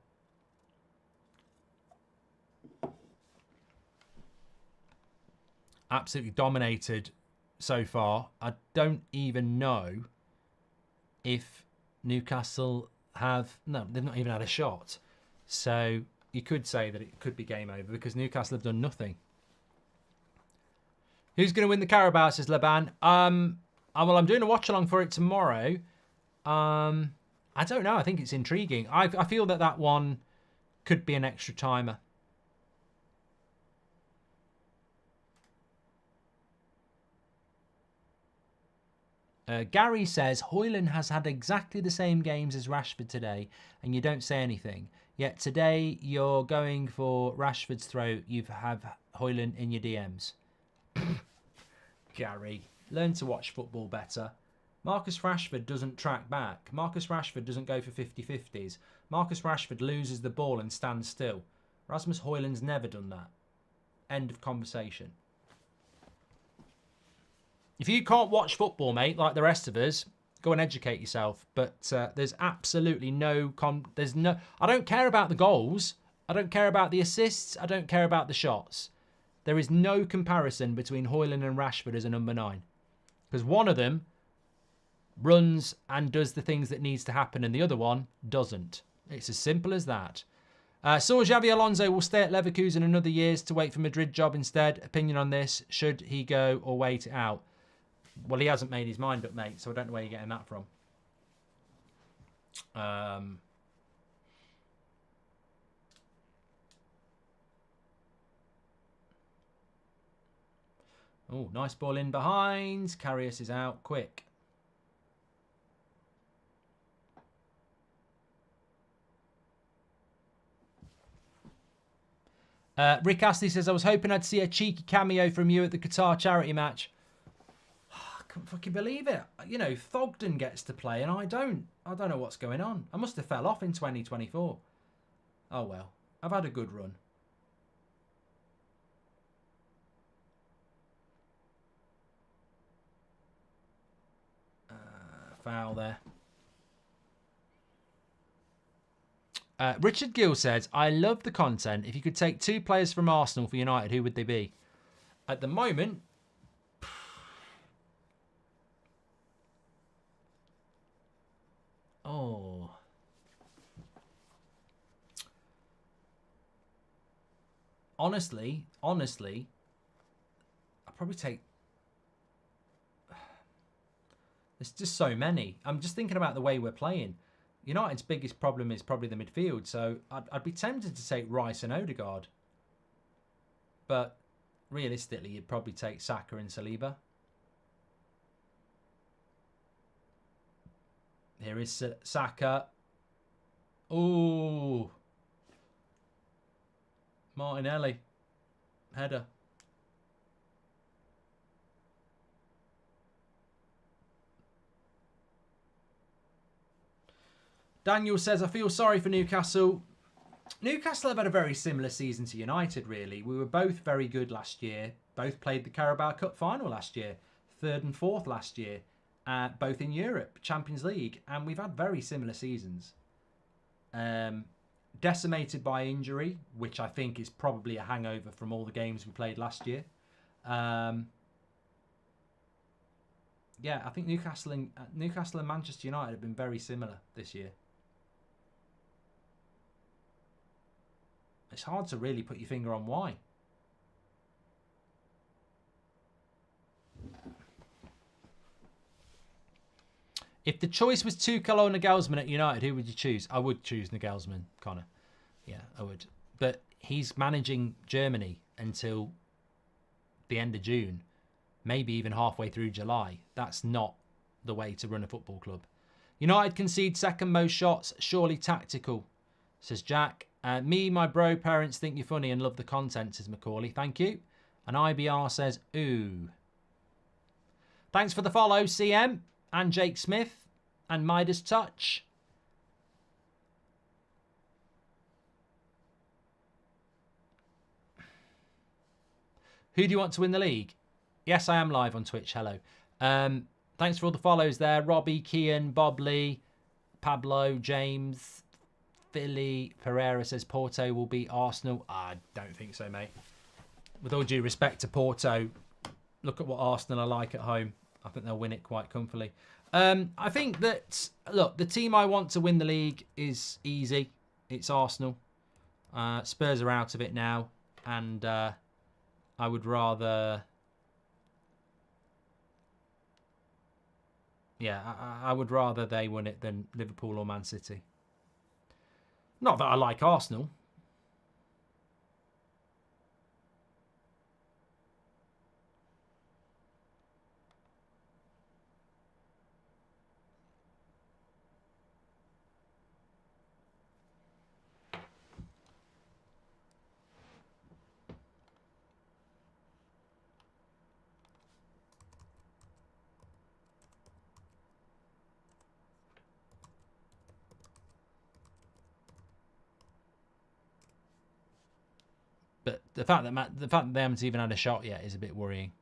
absolutely dominated so far, I don't even know if Newcastle have... No, they've not even had a shot. So... you could say that it could be game over because Newcastle have done nothing. Who's going to win the Carabao, says Laban. Well, I'm doing a watch-along for it tomorrow. I don't know. I think it's intriguing. I feel that one could be an extra timer. Gary says, Højlund has had exactly the same games as Rashford today, and you don't say anything. Yet today you're going for Rashford's throat. You have Højlund in your DMs. Gary, learn to watch football better. Marcus Rashford doesn't track back. Marcus Rashford doesn't go for 50-50s. Marcus Rashford loses the ball and stands still. Rasmus Højlund's never done that. End of conversation. If you can't watch football, mate, like the rest of us, go and educate yourself. But there's absolutely no... I don't care about the goals. I don't care about the assists. I don't care about the shots. There is no comparison between Højlund and Rashford as a number 9. Because one of them runs and does the things that needs to happen, and the other one doesn't. It's as simple as that. Saw Xabi Alonso will stay at Leverkusen another years to wait for Madrid job instead. Opinion on this? Should he go or wait it out? Well, he hasn't made his mind up, mate, so I don't know where you're getting that from. Oh, nice ball in behind. Karius is out quick. Rick Astley says, I was hoping I'd see a cheeky cameo from you at the Qatar charity match. I couldn't fucking believe it. You know, Thogden gets to play and I don't. I don't know what's going on. I must have fell off in 2024. Oh well. I've had a good run. Foul there. Richard Gill says, I love the content. If you could take 2 players from Arsenal for United, who would they be? At the moment, oh, honestly, I'd probably take, there's just so many. I'm just thinking about the way we're playing. United's biggest problem is probably the midfield, so I'd be tempted to take Rice and Odegaard. But realistically, you'd probably take Saka and Saliba. Here is Saka. Ooh. Martinelli. Header. Daniel says, I feel sorry for Newcastle. Newcastle have had a very similar season to United, really. We were both very good last year. Both played the Carabao Cup final last year. 3rd and 4th last year. Both in Europe, Champions League. And we've had very similar seasons. Decimated by injury, which I think is probably a hangover from all the games we played last year. Yeah, I think Newcastle and Manchester United have been very similar this year. It's hard to really put your finger on why. If the choice was Tuchel or Nagelsmann at United, who would you choose? I would choose Nagelsmann, Connor. Yeah, I would. But he's managing Germany until the end of June, maybe even halfway through July. That's not the way to run a football club. United concede second most shots, surely tactical, says Jack. My bro parents think you're funny and love the content, says Macaulay. Thank you. And IBR says, ooh. Thanks for the follow, CM and Jake Smith and Midas Touch. Who do you want to win the league? Yes, I am live on Twitch. Hello. Thanks for all the follows there. Robbie, Kian, Bob Lee, Pablo, James, Philly, Pereira says Porto will beat Arsenal. I don't think so, mate. With all due respect to Porto, look at what Arsenal are like at home. I think they'll win it quite comfortably. I think that, look, the team I want to win the league is easy. It's Arsenal. Spurs are out of it now. And I would rather... Yeah, I would rather they win it than Liverpool or Man City. Not that I like Arsenal. But the fact that they haven't even had a shot yet is a bit worrying.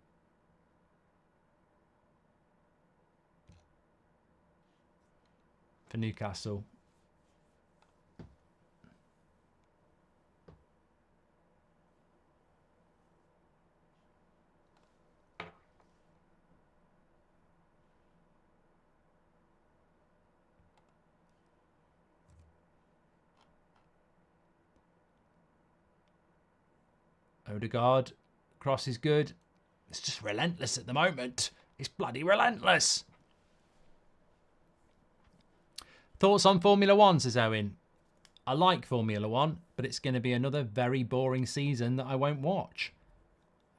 For Newcastle. Odegaard, cross is good. It's just relentless at the moment. It's bloody relentless. Thoughts on Formula One, says Owen. I like Formula One, but it's going to be another very boring season that I won't watch.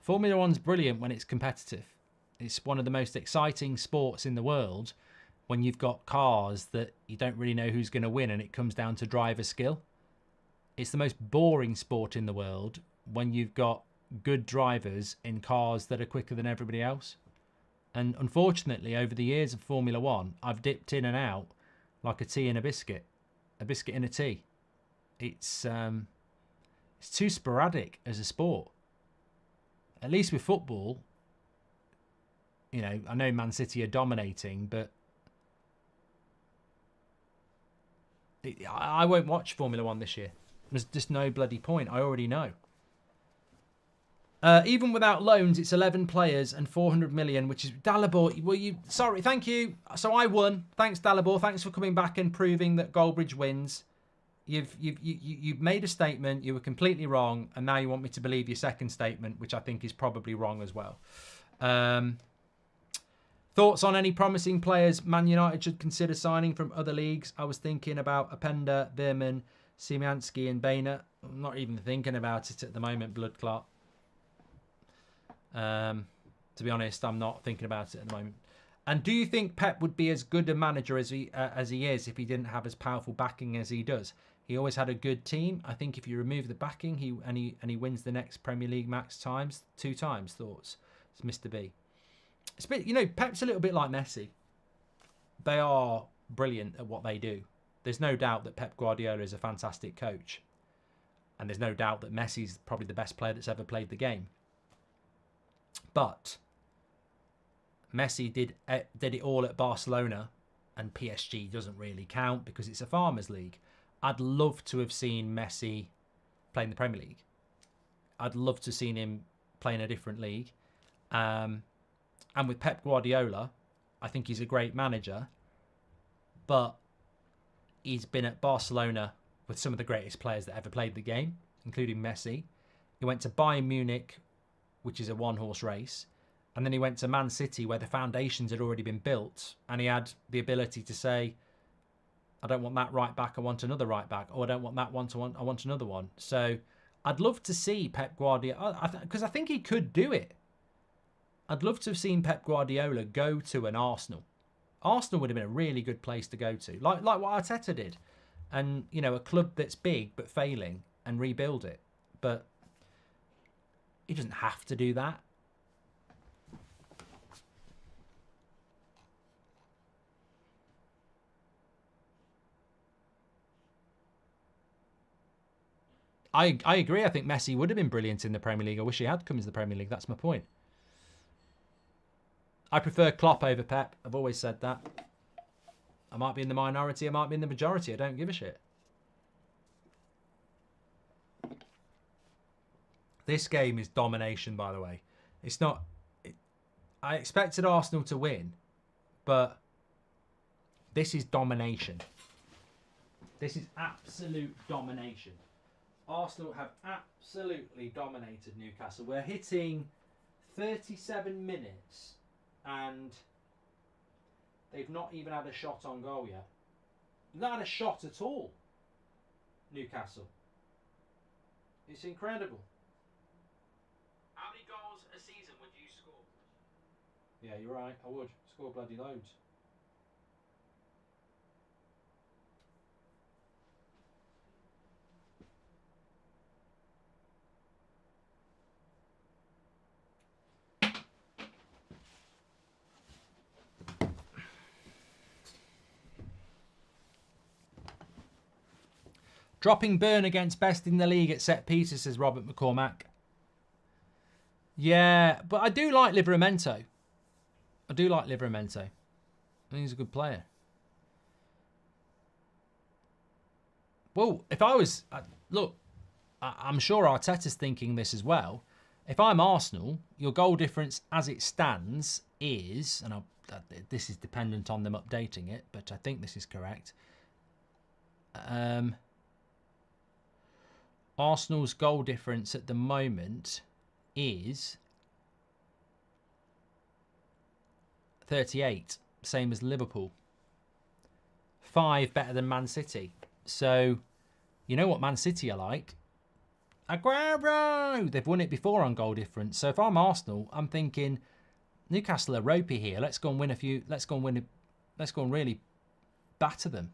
Formula One's brilliant when it's competitive. It's one of the most exciting sports in the world when you've got cars that you don't really know who's going to win and it comes down to driver skill. It's the most boring sport in the world when you've got good drivers in cars that are quicker than everybody else. And unfortunately, over the years of Formula One, I've dipped in and out like a tea and a biscuit in a tea. It's too sporadic as a sport. At least with football, you know, I know Man City are dominating, but I won't watch Formula One this year. There's just no bloody point. I already know. Even without loans, it's 11 players and 400 million, which is Dalibor. Well, sorry, thank you. So I won. Thanks, Dalibor. Thanks for coming back and proving that Goldbridge wins. You've made a statement. You were completely wrong, and now you want me to believe your second statement, which I think is probably wrong as well. Thoughts on any promising players Man United should consider signing from other leagues? I was thinking about Openda, Bierman, Szymanski, and Boehner. I'm not even thinking about it at the moment, blood clot. To be honest, I'm not thinking about it at the moment. And do you think Pep would be as good a manager as he is if he didn't have as powerful backing as he does? He always had a good team. I think if you remove the backing, he wins the next Premier League max times 2 times. Thoughts? It's Mr. B. It's a bit, you know, Pep's a little bit like Messi. They are brilliant at what they do. There's no doubt that Pep Guardiola is a fantastic coach, and there's no doubt that Messi's probably the best player that's ever played the game. But Messi did it all at Barcelona, and PSG doesn't really count because it's a farmers' league. I'd love to have seen Messi play in the Premier League. I'd love to have seen him play in a different league. And with Pep Guardiola, I think he's a great manager, but he's been at Barcelona with some of the greatest players that ever played the game, including Messi. He went to Bayern Munich, which is a one-horse race. And then he went to Man City, where the foundations had already been built. And he had the ability to say, I don't want that right back, I want another right back. Or I don't want that one, I want another one. So I'd love to see Pep Guardiola, because I think he could do it. I'd love to have seen Pep Guardiola go to an Arsenal. Arsenal would have been a really good place to go to, like what Arteta did. And, you know, a club that's big but failing and rebuild it. But he doesn't have to do that. I agree. I think Messi would have been brilliant in the Premier League. I wish he had come into the Premier League. That's my point. I prefer Klopp over Pep. I've always said that. I might be in the minority. I might be in the majority. I don't give a shit. This game is domination, by the way. It's not... I expected Arsenal to win, but this is domination. This is absolute domination. Arsenal have absolutely dominated Newcastle. We're hitting 37 minutes and they've not even had a shot on goal yet. Not had a shot at all, Newcastle. It's incredible. How many goals a season would you score? Yeah, you're right. I would score bloody loads. Dropping Burn against best in the league at set pieces, says Robert McCormack. Yeah, but I do like Livramento. I think he's a good player. Well, if I was... look, I'm sure Arteta's thinking this as well. If I'm Arsenal, your goal difference as it stands is... and this is dependent on them updating it, but I think this is correct. Arsenal's goal difference at the moment is 38, same as Liverpool. 5 better than Man City. So, you know what Man City are like? Aguero! They've won it before on goal difference. So if I'm Arsenal, I'm thinking Newcastle are ropey here. Let's go and win a few. Let's go and really batter them.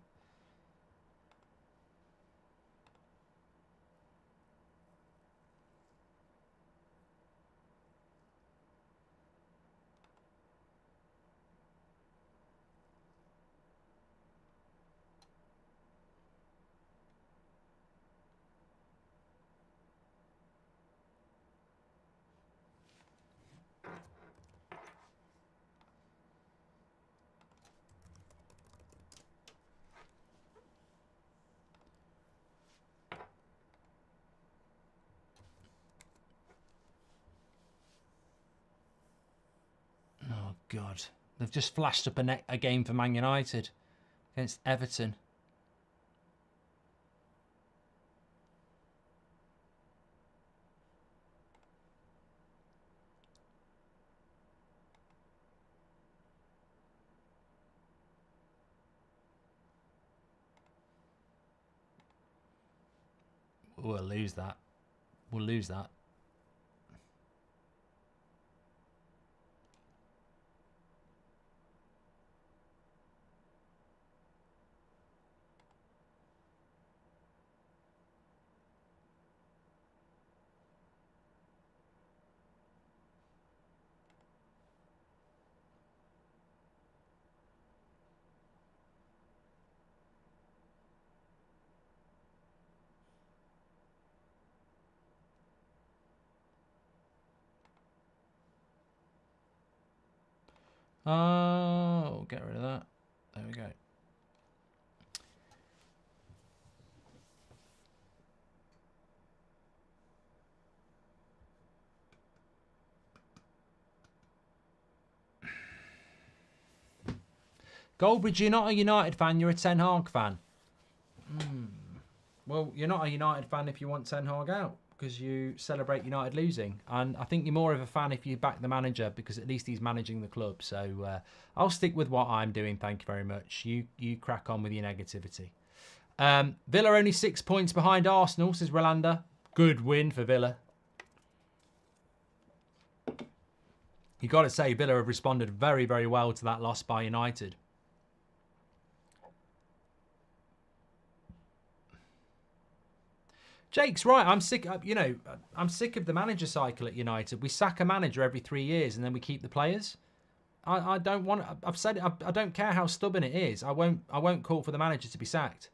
Oh, God. They've just flashed up a game for Man United against Everton. We'll lose that. We'll lose that. Oh, get rid of that. There we go. Goldbridge, you're not a United fan, you're a Ten Hag fan. Well, you're not a United fan if you want Ten Hag out, because you celebrate United losing. And I think you're more of a fan if you back the manager, because at least he's managing the club. So I'll stick with what I'm doing, thank you very much. You crack on with your negativity. Villa only 6 points behind Arsenal, says Rolanda. Good win for Villa. You got to say, Villa have responded very, very well to that loss by United. Jake's right. I'm sick. I'm sick of the manager cycle at United. We sack a manager every 3 years and then we keep the players. I don't want. I've said it. I don't care how stubborn it is. I won't call for the manager to be sacked.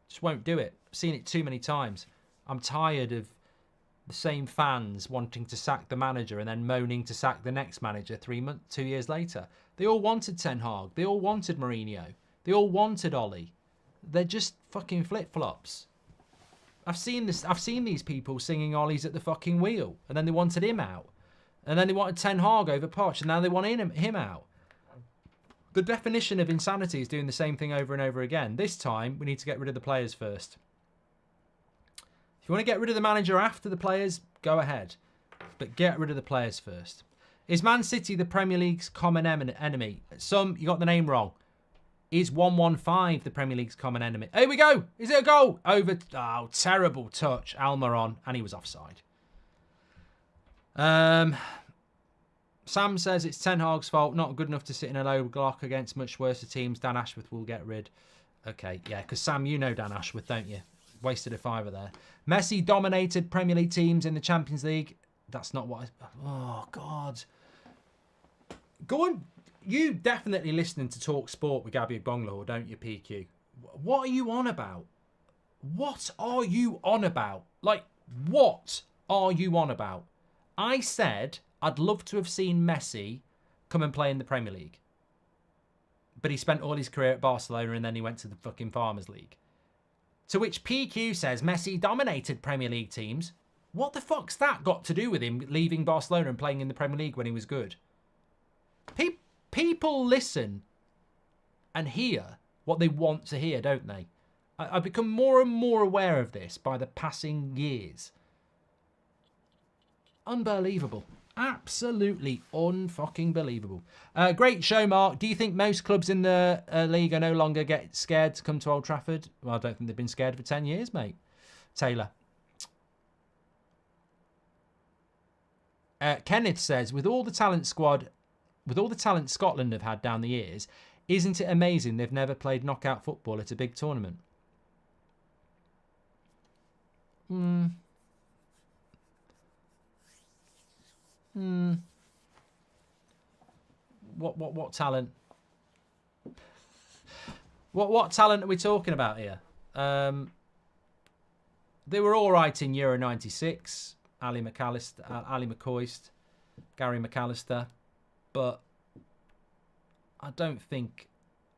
Just won't do it. I've seen it too many times. I'm tired of the same fans wanting to sack the manager and then moaning to sack the next manager 2 years later. They all wanted Ten Hag. They all wanted Mourinho. They all wanted Ollie. They're just fucking flip-flops. I've seen this. I've seen these people singing Ollie's at the fucking wheel, and then they wanted him out, and then they wanted Ten Hag over Poch, and now they want him out. The definition of insanity is doing the same thing over and over again. This time, we need to get rid of the players first. If you want to get rid of the manager after the players, go ahead, but get rid of the players first. Is Man City the Premier League's common enemy? You got the name wrong. Is 115 the Premier League's common enemy? Here we go. Is it a goal? Over. Oh, terrible touch. Almiron. And he was offside. Sam says it's Ten Hag's fault. Not good enough to sit in a low block against much worse teams. Dan Ashworth will get rid. Okay, yeah, because Sam, you know Dan Ashworth, don't you? Wasted a fiver there. Messi dominated Premier League teams in the Champions League. That's not what oh, God. Go on. You definitely listening to Talk Sport with Gabby Bonglahor, don't you, PQ? What are you on about? What are you on about? Like, what are you on about? I said I'd love to have seen Messi come and play in the Premier League. But he spent all his career at Barcelona and then he went to the fucking Farmers League. To which PQ says Messi dominated Premier League teams. What the fuck's that got to do with him leaving Barcelona and playing in the Premier League when he was good? People listen and hear what they want to hear, don't they? I've become more and more aware of this by the passing years. Unbelievable. Absolutely unfucking believable. Great show, Mark. Do you think most clubs in the league are no longer get scared to come to Old Trafford? Well, I don't think they've been scared for 10 years, mate. Taylor. Kenneth says, with all the talent Scotland have had down the years, isn't it amazing they've never played knockout football at a big tournament? What talent? What talent are we talking about here? They were all right in Euro '96. Ali McCoist, Gary McAllister, but I don't think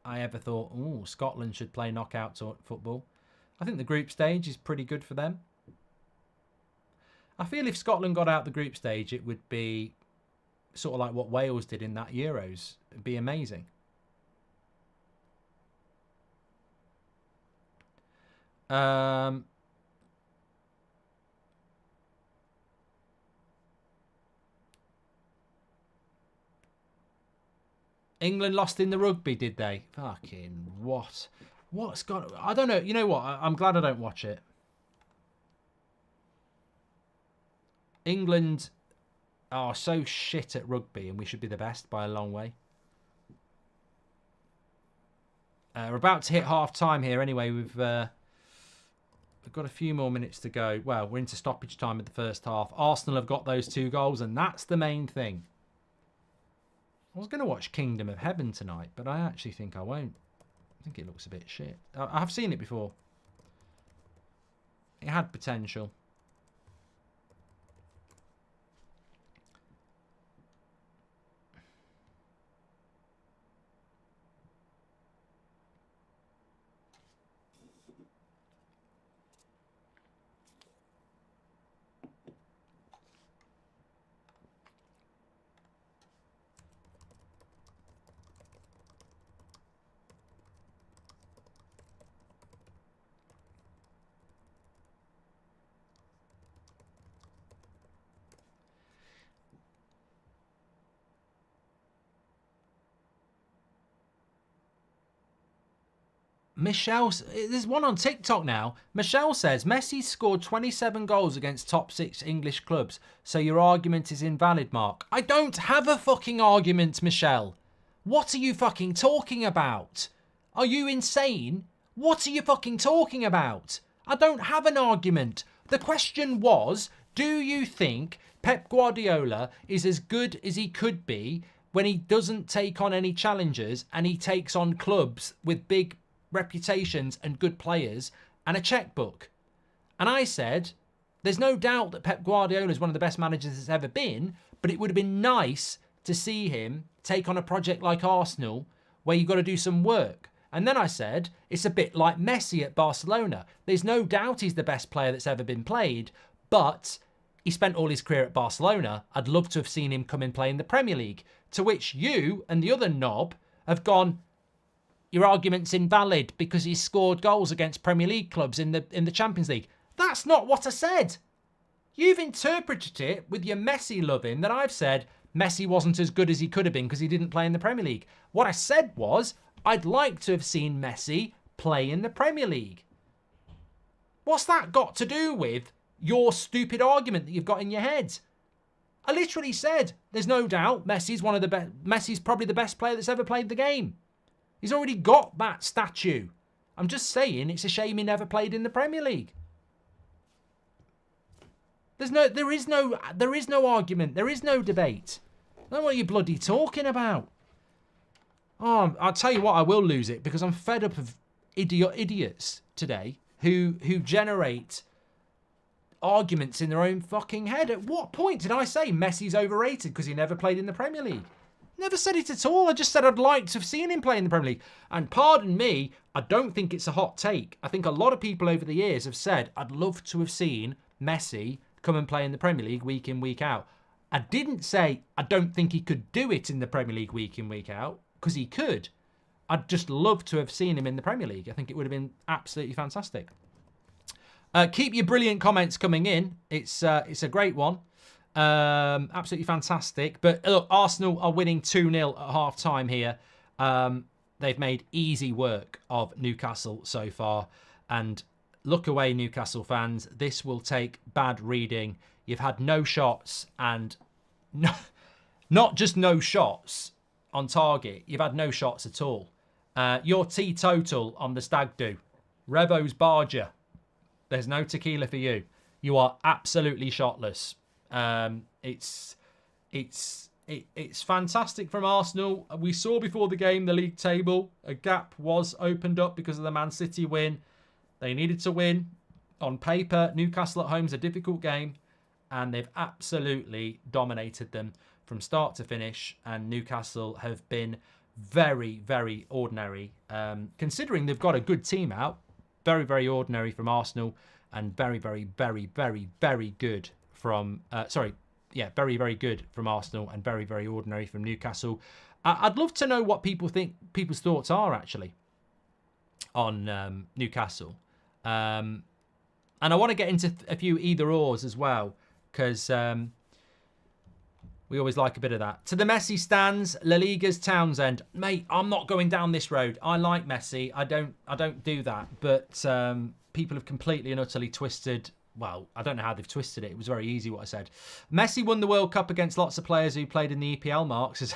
I ever thought, oh, Scotland should play knockout football. I think the group stage is pretty good for them. I feel if Scotland got out the group stage, it would be sort of like what Wales did in that Euros. It'd be amazing. England lost in the rugby, did they? Fucking what? What's got... I don't know. You know what? I'm glad I don't watch it. England are so shit at rugby, and we should be the best by a long way. We're about to hit half-time here anyway. We've got a few more minutes to go. Well, we're into stoppage time of the first half. Arsenal have got those 2 goals, and that's the main thing. I was going to watch Kingdom of Heaven tonight, but I actually think I won't. I think it looks a bit shit. I've seen it before. It had potential. Michelle, there's one on TikTok now. Michelle says, Messi scored 27 goals against top 6 English clubs, so your argument is invalid, Mark. I don't have a fucking argument, Michelle. What are you fucking talking about? Are you insane? What are you fucking talking about? I don't have an argument. The question was, do you think Pep Guardiola is as good as he could be when he doesn't take on any challengers and he takes on clubs with big reputations and good players and a checkbook? And I said, there's no doubt that Pep Guardiola is one of the best managers there's ever been, but it would have been nice to see him take on a project like Arsenal where you've got to do some work. And then I said, it's a bit like Messi at Barcelona. There's no doubt he's the best player that's ever been played, but he spent all his career at Barcelona. I'd love to have seen him come and play in the Premier League. To which you and the other knob have gone, your argument's invalid because he's scored goals against Premier League clubs in the Champions League. That's not what I said. You've interpreted it with your Messi loving that I've said Messi wasn't as good as he could have been because he didn't play in the Premier League. What I said was, I'd like to have seen Messi play in the Premier League. What's that got to do with your stupid argument that you've got in your head? I literally said, there's no doubt Messi's one of the best. Messi's probably the best player that's ever played the game. He's already got that statue. I'm just saying it's a shame he never played in the Premier League. There is no argument. There is no debate. I don't know what you're bloody talking about. Oh, I'll tell you what, I will lose it because I'm fed up of idiots today who generate arguments in their own fucking head. At what point did I say Messi's overrated because he never played in the Premier League? Never said it at all. I just said I'd like to have seen him play in the Premier League. And pardon me, I don't think it's a hot take. I think a lot of people over the years have said, I'd love to have seen Messi come and play in the Premier League week in, week out. I didn't say I don't think he could do it in the Premier League week in, week out, because he could. I'd just love to have seen him in the Premier League. I think it would have been absolutely fantastic. Keep your brilliant comments coming in. It's a great one. Absolutely fantastic. But look, Arsenal are winning 2-0 at half-time here. They've made easy work of Newcastle so far. And look away, Newcastle fans. This will take bad reading. You've had no shots and not just no shots on target. You've had no shots at all. Your teetotal on the stag do. Rebo's Barger. There's no tequila for you. You are absolutely shotless. It's fantastic from Arsenal. We saw before the game the league table. A gap was opened up because of the Man City win. They needed to win. On paper, Newcastle at home is a difficult game. And they've absolutely dominated them from start to finish. And Newcastle have been very, very ordinary. Considering they've got a good team out. Very, very ordinary from Arsenal, and very, very, very, very, very good from... very, very good from Arsenal, and very, very ordinary from Newcastle. I'd love to know what people's thoughts are, actually, on Newcastle. And I want to get into a few either-ors as well, because we always like a bit of that. To the Messi stands, La Liga's Townsend. Mate, I'm not going down this road. I like Messi. I don't do that. But people have completely and utterly twisted... Well, I don't know how they've twisted it. It was very easy what I said. Messi won the World Cup against lots of players who played in the EPL, Marks.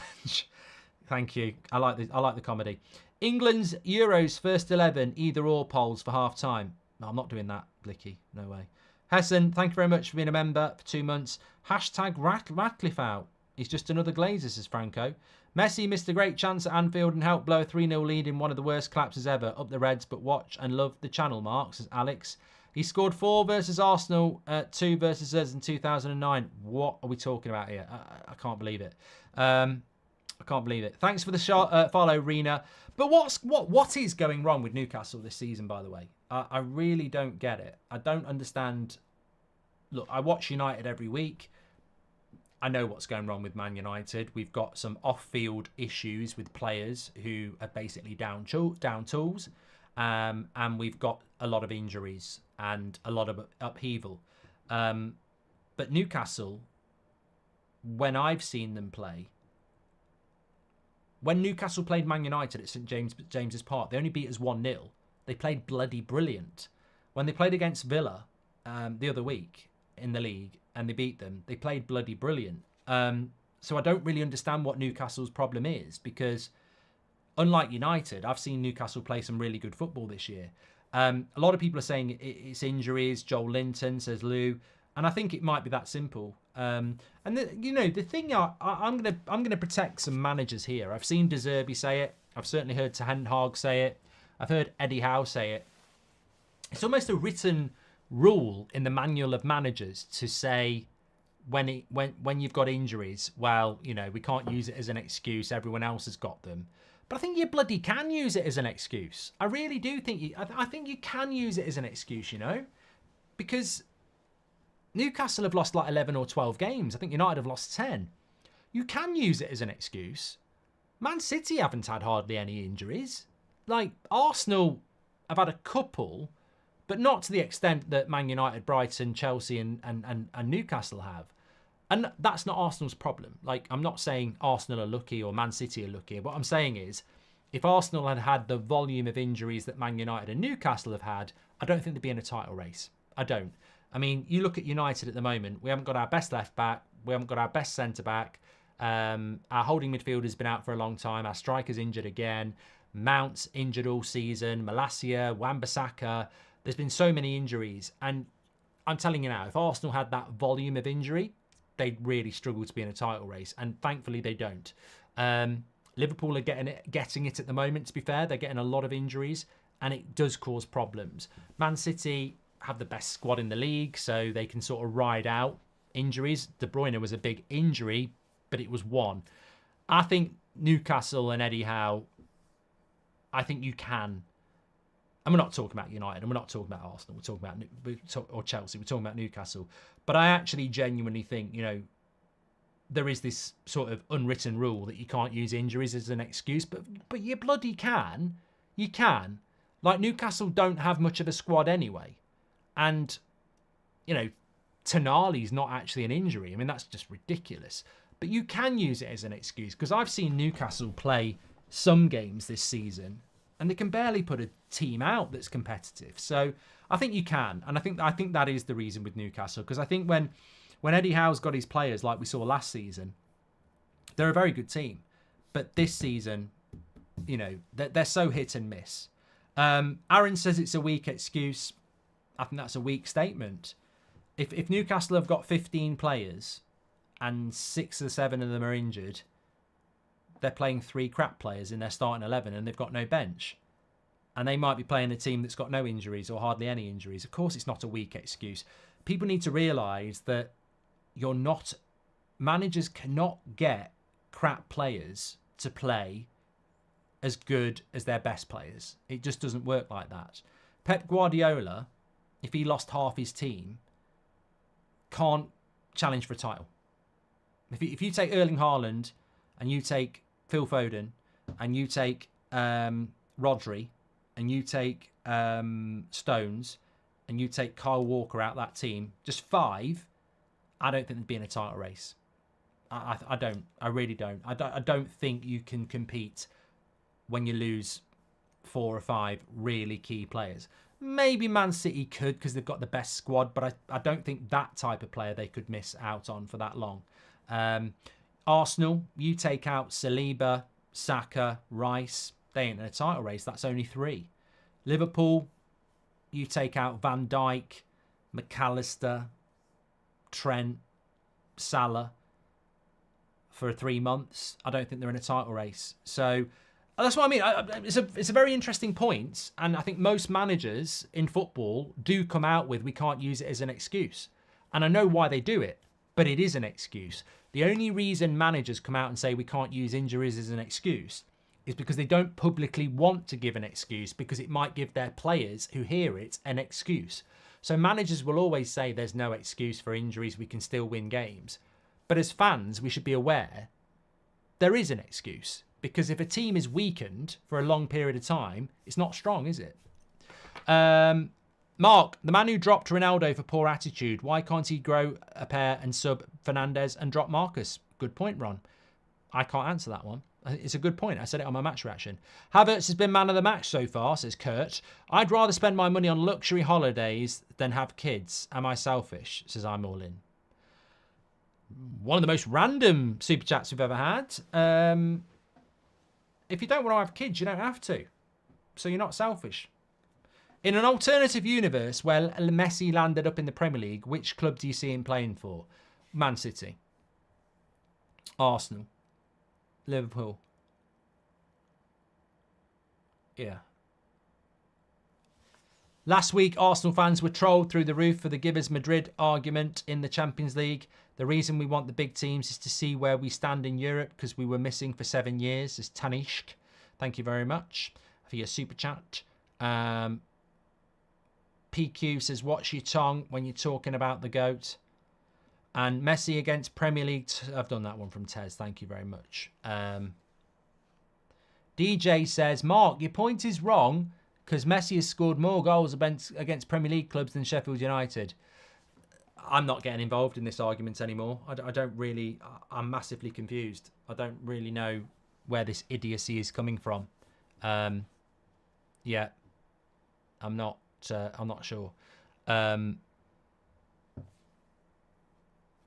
Thank you. I like the comedy. England's Euros first 11 either-or polls for half-time. No, I'm not doing that, Blicky. No way. Hessen, thank you very much for being a member for 2 months. Hashtag Ratcliffe out. He's just another Glazer, says Franco. Messi missed a great chance at Anfield and helped blow a 3-0 lead in one of the worst collapses ever. Up the Reds, but watch and love the channel, Mark, says Alex. He scored 4 versus Arsenal, 2 versus us in 2009. What are we talking about here? I can't believe it. I can't believe it. Thanks for the follow, Rena. But what is going wrong with Newcastle this season, by the way? I really don't get it. I don't understand. Look, I watch United every week. I know what's going wrong with Man United. We've got some off-field issues with players who are basically down tools. And we've got a lot of injuries and a lot of upheaval. But Newcastle, when I've seen them play, when Newcastle played Man United at St James's Park, they only beat us 1-0. They played bloody brilliant. When they played against Villa the other week in the league and they beat them, they played bloody brilliant. So I don't really understand what Newcastle's problem is, because unlike United, I've seen Newcastle play some really good football this year. A lot of people are saying it's injuries. Joel Linton, says Lou, and I think it might be that simple. And the thing I'm gonna protect some managers here. I've seen De Zerbi say it. I've certainly heard Ten Hag say it. I've heard Eddie Howe say it. It's almost a written rule in the manual of managers to say when you've got injuries, well, we can't use it as an excuse. Everyone else has got them. But I think you bloody can use it as an excuse. I really do think I think you can use it as an excuse, because Newcastle have lost like 11 or 12 games. I think United have lost 10. You can use it as an excuse. Man City haven't had hardly any injuries. Like, Arsenal have had a couple, but not to the extent that Man United, Brighton, Chelsea and Newcastle have. And that's not Arsenal's problem. Like, I'm not saying Arsenal are lucky or Man City are lucky. What I'm saying is, if Arsenal had had the volume of injuries that Man United and Newcastle have had, I don't think they'd be in a title race. I don't. I mean, you look at United at the moment. We haven't got our best left back. We haven't got our best centre back. Our holding midfielder's been out for a long time. Our striker's injured again. Mount's injured all season. Malacia, Wan-Bissaka. There's been so many injuries. And I'm telling you now, if Arsenal had that volume of injury, they'd really struggle to be in a title race. And thankfully, they don't. Liverpool are getting it at the moment, to be fair. They're getting a lot of injuries, and it does cause problems. Man City have the best squad in the league, so they can sort of ride out injuries. De Bruyne was a big injury, but it was one. I think Newcastle and Eddie Howe, I think you can. And we're not talking about United, and we're not talking about Arsenal. We're talking about or Chelsea. We're talking about Newcastle. But I actually genuinely think, there is this sort of unwritten rule that you can't use injuries as an excuse, but you bloody can. You can. Like, Newcastle don't have much of a squad anyway. And, you know, Tonali's not actually an injury. I mean, that's just ridiculous. But you can use it as an excuse, because I've seen Newcastle play some games this season and they can barely put a team out that's competitive. So I think you can. And I think that is the reason with Newcastle, because I think when Eddie Howe's got his players, like we saw last season, they're a very good team. But this season, you know, they're so hit and miss. Aaron says it's a weak excuse. I think that's a weak statement. If Newcastle have got 15 players and 6 or 7 of them are injured, they're playing 3 crap players in their starting 11 and they've got no bench. And they might be playing a team that's got no injuries or hardly any injuries. Of course, it's not a weak excuse. People need to realise that managers cannot get crap players to play as good as their best players. It just doesn't work like that. Pep Guardiola, if he lost half his team, can't challenge for a title. If you take Erling Haaland and you take Phil Foden and you take Rodri and you take Stones and you take Kyle Walker out that team, just 5, I don't think they'd be in a title race. I don't. I really don't. I don't think you can compete when you lose 4 or 5 really key players. Maybe Man City could, because they've got the best squad, but I don't think that type of player they could miss out on for that long. Arsenal, you take out Saliba, Saka, Rice, they ain't in a title race. That's only 3. Liverpool, you take out Van Dijk, McAllister, Trent, Salah for 3 months. I don't think they're in a title race. So that's what I mean. It's a very interesting point, and I think most managers in football do come out with, we can't use it as an excuse. And I know why they do it, but it is an excuse. The only reason managers come out and say we can't use injuries as an excuse is because they don't publicly want to give an excuse, because it might give their players who hear it an excuse. So managers will always say there's no excuse for injuries, we can still win games. But as fans, we should be aware there is an excuse. Because if a team is weakened for a long period of time, it's not strong, is it? Mark, the man who dropped Ronaldo for poor attitude, why can't he grow a pair and sub Fernandes and drop Marcus? Good point, Ron. I can't answer that one. It's a good point. I said it on my match reaction. Havertz has been man of the match so far, says Kurt. I'd rather spend my money on luxury holidays than have kids. Am I selfish? Says I'm all in. One of the most random super chats we've ever had. If you don't want to have kids, you don't have to. So you're not selfish. In an alternative universe where Messi landed up in the Premier League, which club do you see him playing for? Man City. Arsenal. Liverpool. Yeah. Last week, Arsenal fans were trolled through the roof for the Give Us Madrid argument in the Champions League. The reason we want the big teams is to see where we stand in Europe, because we were missing for 7 years. As Tanishk, thank you very much for your super chat. PQ says, watch your tongue when you're talking about the GOAT. And Messi against Premier League. I've done that one from Tez. Thank you very much. DJ says, Mark, your point is wrong, because Messi has scored more goals against Premier League clubs than Sheffield United. I'm not getting involved in this argument anymore. I don't really... I'm massively confused. I don't really know where this idiocy is coming from. Yeah. I'm not sure.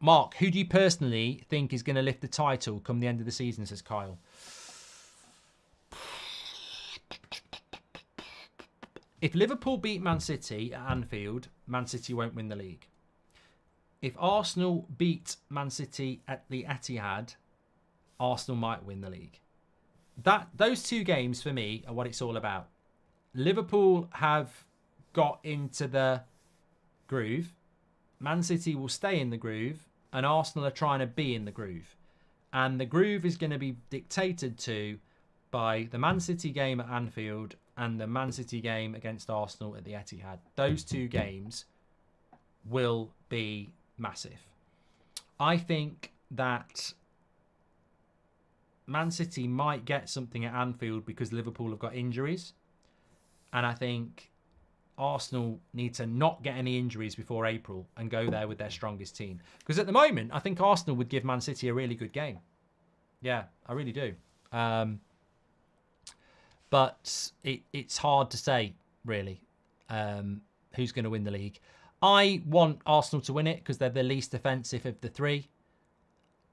Mark, who do you personally think is going to lift the title come the end of the season, says Kyle. If Liverpool beat Man City at Anfield, Man City won't win the league. If Arsenal beat Man City at the Etihad, Arsenal might win the league. Those 2 games for me are what it's all about. Liverpool have got into the groove. Man City will stay in the groove, and Arsenal are trying to be in the groove. And the groove is going to be dictated to by the Man City game at Anfield and the Man City game against Arsenal at the Etihad. Those 2 games will be massive. I think that Man City might get something at Anfield because Liverpool have got injuries. And I think Arsenal need to not get any injuries before April and go there with their strongest team. Because at the moment, I think Arsenal would give Man City a really good game. Yeah, I really do. But it's hard to say, really, who's going to win the league. I want Arsenal to win it because they're the least offensive of the three.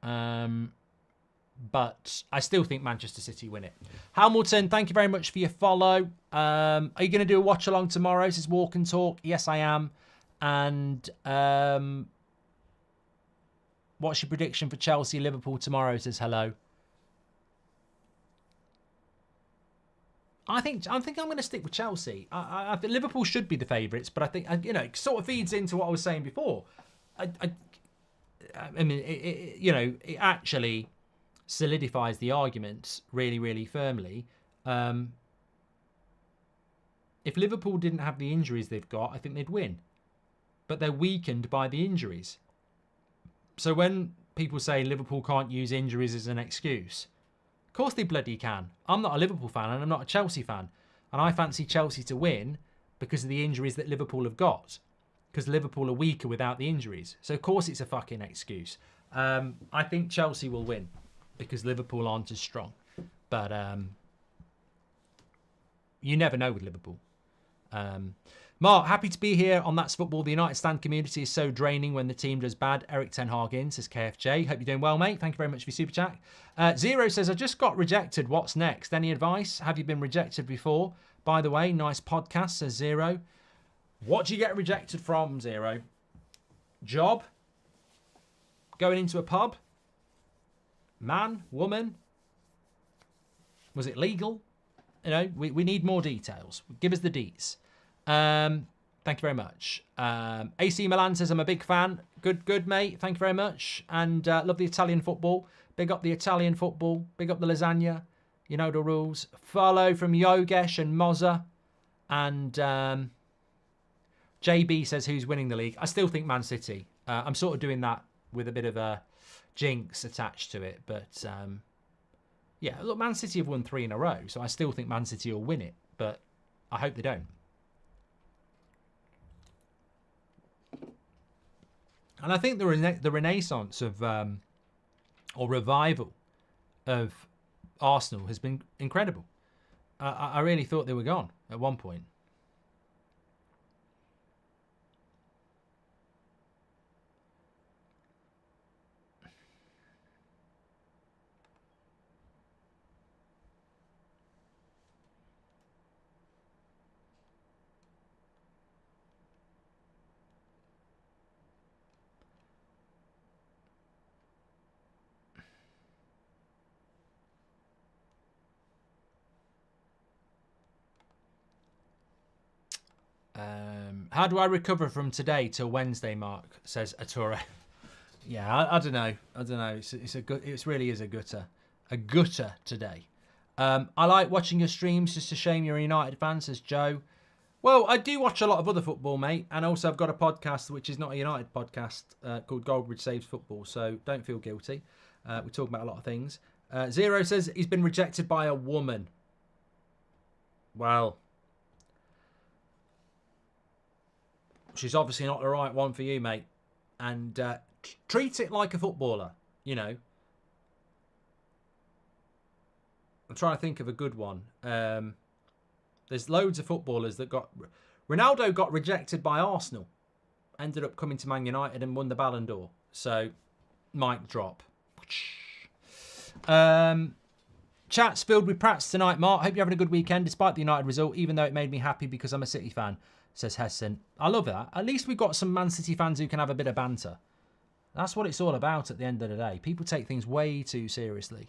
But I still think Manchester City win it. Hamilton, thank you very much for your follow. Are you going to do a watch along tomorrow? This is Walk and Talk. Yes, I am. And what's your prediction for Chelsea Liverpool tomorrow? Says hello. I think I'm going to stick with Chelsea. I think Liverpool should be the favourites, but I think it sort of feeds into what I was saying before. I mean, it actually solidifies the argument really, really firmly. If Liverpool didn't have the injuries they've got, I think they'd win. But they're weakened by the injuries. So when people say Liverpool can't use injuries as an excuse, of course they bloody can. I'm not a Liverpool fan and I'm not a Chelsea fan. And I fancy Chelsea to win because of the injuries that Liverpool have got. Because Liverpool are weaker without the injuries. So of course it's a fucking excuse. I think Chelsea will win because Liverpool aren't as strong. But you never know with Liverpool. Mark, happy to be here on That's Football. The United Stand community is so draining when the team does bad. Eric Ten Hag in, says KFJ. Hope you're doing well, mate. Thank you very much for your super chat. Zero says, I just got rejected. What's next? Any advice? Have you been rejected before? By the way, nice podcast, says Zero. What do you get rejected from, Zero? Job? Going into a pub? Man? Woman? Was it legal? We need more details. Give us the deets. Thank you very much. AC Milan says, I'm a big fan. Good, mate. Thank you very much. And love the Italian football. Big up the Italian football. Big up the lasagna. You know the rules. Follow from Yogesh and Moza. And JB says, who's winning the league? I still think Man City. I'm sort of doing that with a bit of a jinx attached to it. But yeah, look, Man City have won 3 in a row. So I still think Man City will win it. But I hope they don't. And I think the renaissance of, or revival of Arsenal has been incredible. I really thought they were gone at one point. How do I recover from today till Wednesday, Mark? Says Atura. Yeah, I don't know. It really is a gutter. A gutter today. I like watching your streams. Just a shame you're a United fan, says Joe. Well, I do watch a lot of other football, mate. And also I've got a podcast which is not a United podcast called Goldbridge Saves Football. So don't feel guilty. We talk about a lot of things. Zero says he's been rejected by a woman. Well, she's obviously not the right one for you, mate. And treat it like a footballer, I'm trying to think of a good one. There's loads of footballers that got... Ronaldo got rejected by Arsenal. Ended up coming to Man United and won the Ballon d'Or. So, mic drop. Chat's filled with prats tonight, Mark. Hope you're having a good weekend despite the United result, even though it made me happy because I'm a City fan, says Hesson. I love that. At least we've got some Man City fans who can have a bit of banter. That's what it's all about at the end of the day. People take things way too seriously.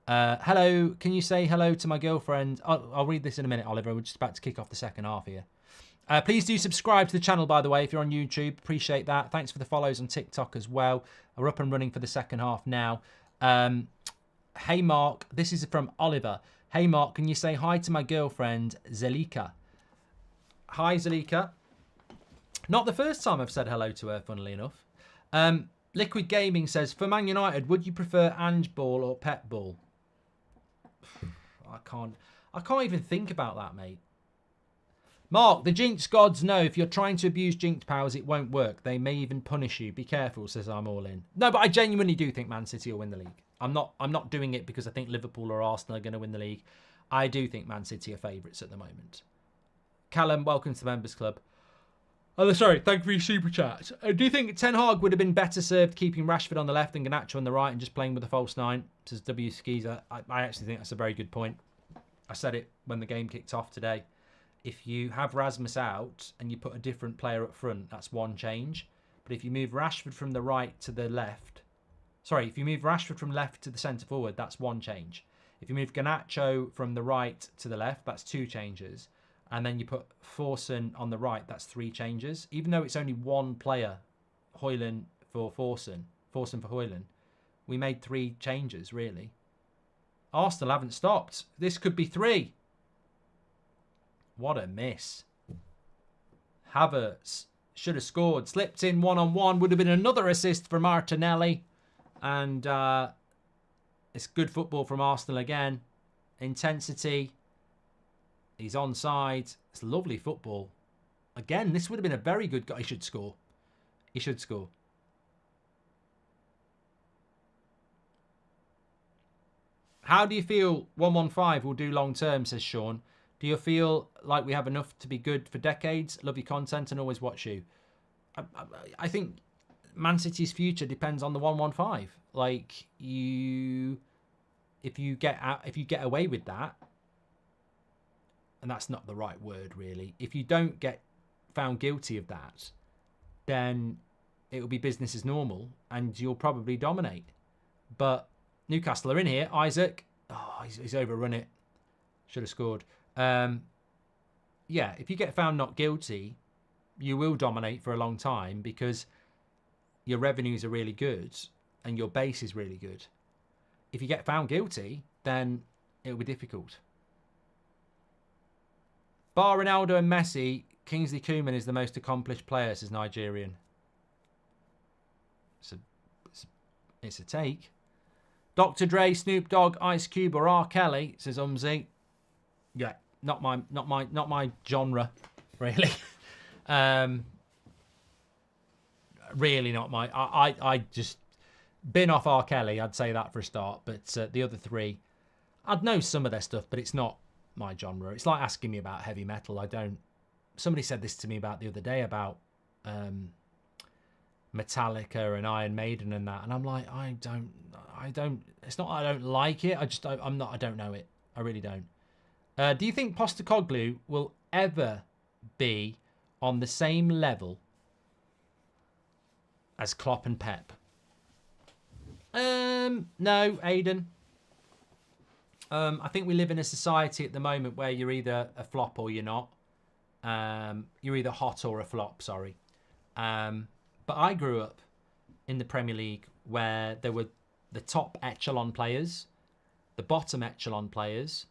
Hello, can you say hello to my girlfriend? I'll read this in a minute, Oliver. We're just about to kick off the second half here. Please do subscribe to the channel, by the way, if you're on YouTube. Appreciate that. Thanks for the follows on TikTok as well. We're up and running for the second half now. Hey, Mark. This is from Oliver. Hey, Mark, can you say hi to my girlfriend, Zelika? Hi, Zelika. Not the first time I've said hello to her, funnily enough. Liquid Gaming says, for Man United, would you prefer Ange Ball or Pep Ball? I can't even think about that, mate. Mark, the Jinx gods know if you're trying to abuse Jinx powers, it won't work. They may even punish you. Be careful, says I'm all in. No, but I genuinely do think Man City will win the league. I'm not doing it because I think Liverpool or Arsenal are going to win the league. I do think Man City are favourites at the moment. Callum, welcome to the Members Club. Oh, sorry, thank you for your super chat. Do you think Ten Hag would have been better served keeping Rashford on the left and Garnacho on the right and just playing with a false nine? Says W. Skeezer. I actually think that's a very good point. I said it when the game kicked off today. If you have Rasmus out and you put a different player up front, that's one change. But if you move Rashford from the right to the left... Sorry, if you move Rashford from left to the centre forward, that's one change. If you move Garnacho from the right to the left, that's two changes. And then you put Forson on the right, that's three changes. Even though it's only one player, Højlund for Forson for Højlund, we made three changes, really. Arsenal haven't stopped. This could be three. What a miss. Havertz should have scored. Slipped in one-on-one. Would have been another assist for Martinelli. And it's good football from Arsenal again. Intensity. He's onside. It's lovely football. Again, this would have been a very good goal. He should score. He should score. How do you feel 115 will do long term, says Sean. Do you feel like we have enough to be good for decades? Love your content and always watch you. I think Man City's future depends on the 115. Like, if you get away with that, and that's not the right word, really. If you don't get found guilty of that, then it will be business as normal, and you'll probably dominate. But Newcastle are in here. Isaac, he's overrun it. Should have scored. Yeah, if you get found not guilty, you will dominate for a long time because your revenues are really good and your base is really good. If you get found guilty, then it'll be difficult. Bar Ronaldo and Messi, Kingsley Coman is the most accomplished player, says Nigerian. It's a take. Dr. Dre, Snoop Dogg, Ice Cube, or R. Kelly, says Umzi. Yeah, not my genre, really. Really not my. I just bin off R. Kelly. I'd say that for a start, but the other three, I'd know some of their stuff, but it's not my genre. It's like asking me about heavy metal. I don't. Somebody said this to me about the other day about Metallica and Iron Maiden and that, and I'm like, I don't. It's not I don't like it. I don't know it. I really don't. Do you think Postecoglou will ever be on the same level as Klopp and Pep? No, Aidan. I think we live in a society at the moment where you're either a flop or you're not. You're either hot or a flop, sorry. But I grew up in the Premier League where there were the top echelon players, the bottom echelon players,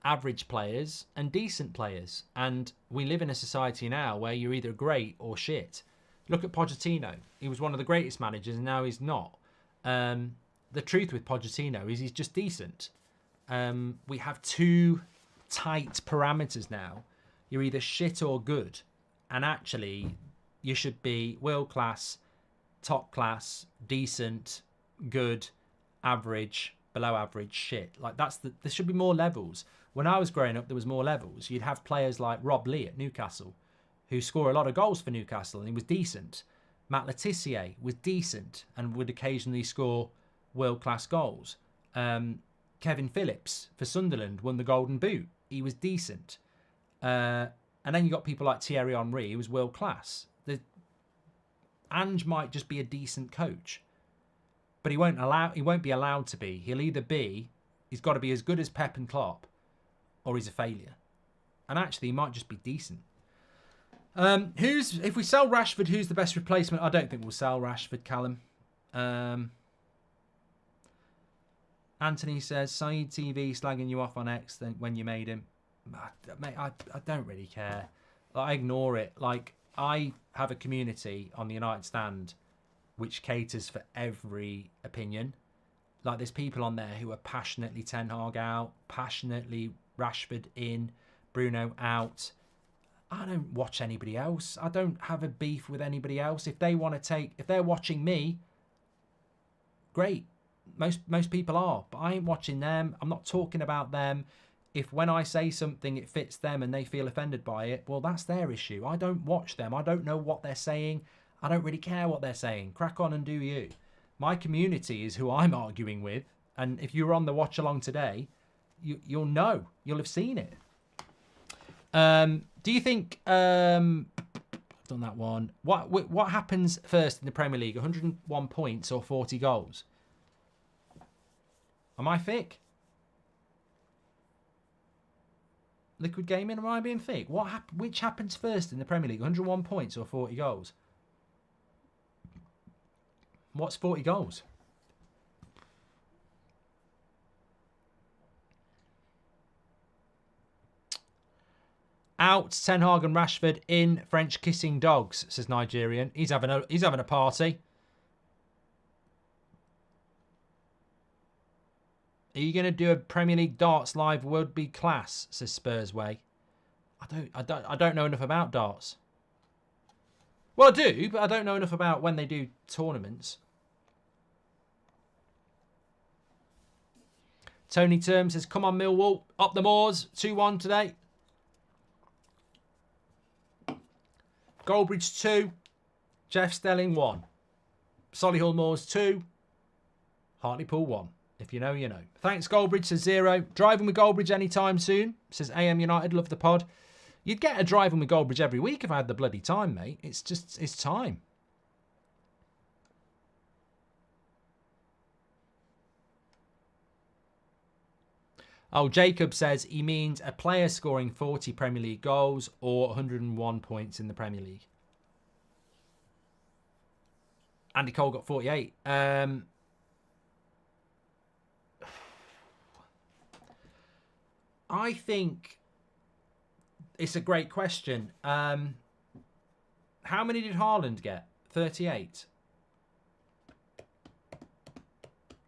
average players, and decent players. And we live in a society now where you're either great or shit. Look at Pochettino. He was one of the greatest managers and now he's not. The truth with Pochettino is he's just decent. We have two tight parameters now. You're either shit or good. And actually, you should be world class, top class, decent, good, average, below average, shit. Like there should be more levels. When I was growing up, there was more levels. You'd have players like Rob Lee at Newcastle, who score a lot of goals for Newcastle, and he was decent. Matt Letizia was decent and would occasionally score world-class goals. Kevin Phillips for Sunderland won the Golden Boot. He was decent. And then you got people like Thierry Henry, who was world-class. Ange might just be a decent coach, but he won't be allowed to be. He's got to be as good as Pep and Klopp, or he's a failure. And actually, he might just be decent. If we sell Rashford, who's the best replacement? I don't think we'll sell Rashford, Callum. Anthony says, Saeed TV slagging you off on X when you made him. Mate, I don't really care. I ignore it. Like, I have a community on the United Stand which caters for every opinion. Like, there's people on there who are passionately Ten Hag out, passionately Rashford in, Bruno out. I don't watch anybody else. I don't have a beef with anybody else. If they want to if they're watching me, great. Most people are, but I ain't watching them. I'm not talking about them. If when I say something it fits them and they feel offended by it, well, that's their issue. I don't watch them. I don't know what they're saying. I don't really care what they're saying. Crack on and do you. My community is who I'm arguing with, and if you were on the watch along today, you'll know. You'll have seen it. Do you think I've done that one? What happens first in the Premier League? 101 points or 40 goals? Am I thick? Liquid Gaming, am I being thick? Which happens first in the Premier League? 101 points or 40 goals? What's 40 goals? Out, Ten Hag and Rashford in, French kissing dogs, says Nigerian. He's having a party. Are you going to do a Premier League darts live? Would be class, says Spurs Way. I don't know enough about darts. Well, I do, but I don't know enough about when they do tournaments. Tony Term says, come on, Millwall. Up the moors. 2-1 today. Goldbridge 2. Jeff Stelling 1. Solihull Moors 2. Hartlepool 1. If you know, you know. Thanks, Goldbridge says 0. Driving with Goldbridge anytime soon, says AM United. Love the pod. You'd get a driving with Goldbridge every week if I had the bloody time, mate. It's time. Oh, Jacob says he means a player scoring 40 Premier League goals or 101 points in the Premier League. Andy Cole got 48. I think it's a great question. How many did Haaland get? 38.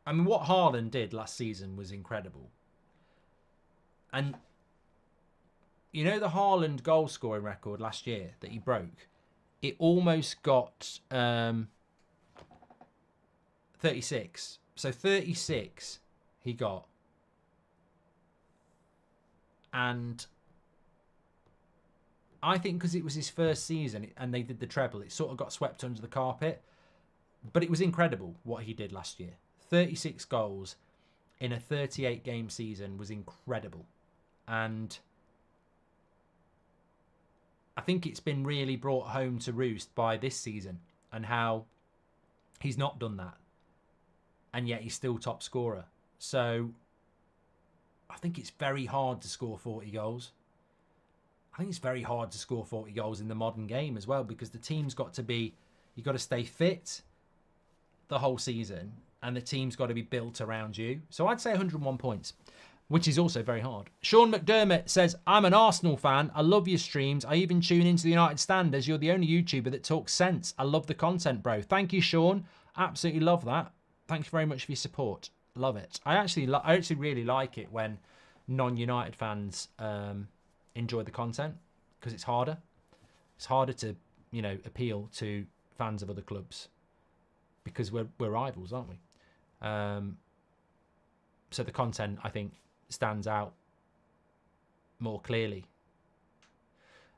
I mean, what Haaland did last season was incredible. And you know the Haaland goal scoring record last year that he broke? It almost got 36. So 36 he got. And I think because it was his first season and they did the treble, it sort of got swept under the carpet. But it was incredible what he did last year. 36 goals in a 38-game season was incredible. And I think it's been really brought home to roost by this season and how he's not done that. And yet he's still top scorer. So I think it's very hard to score 40 goals. I think it's very hard to score 40 goals in the modern game as well, because the team's got to be, you've got to stay fit the whole season and the team's got to be built around you. So I'd say 101 points, which is also very hard. Sean McDermott says, I'm an Arsenal fan. I love your streams. I even tune into the United Stand as you're the only YouTuber that talks sense. I love the content, bro. Thank you, Sean. Absolutely love that. Thank you very much for your support. Love it. I actually really like it when non-United fans enjoy the content, because it's harder. It's harder to, appeal to fans of other clubs because we're rivals, aren't we? So the content, I think, stands out more clearly.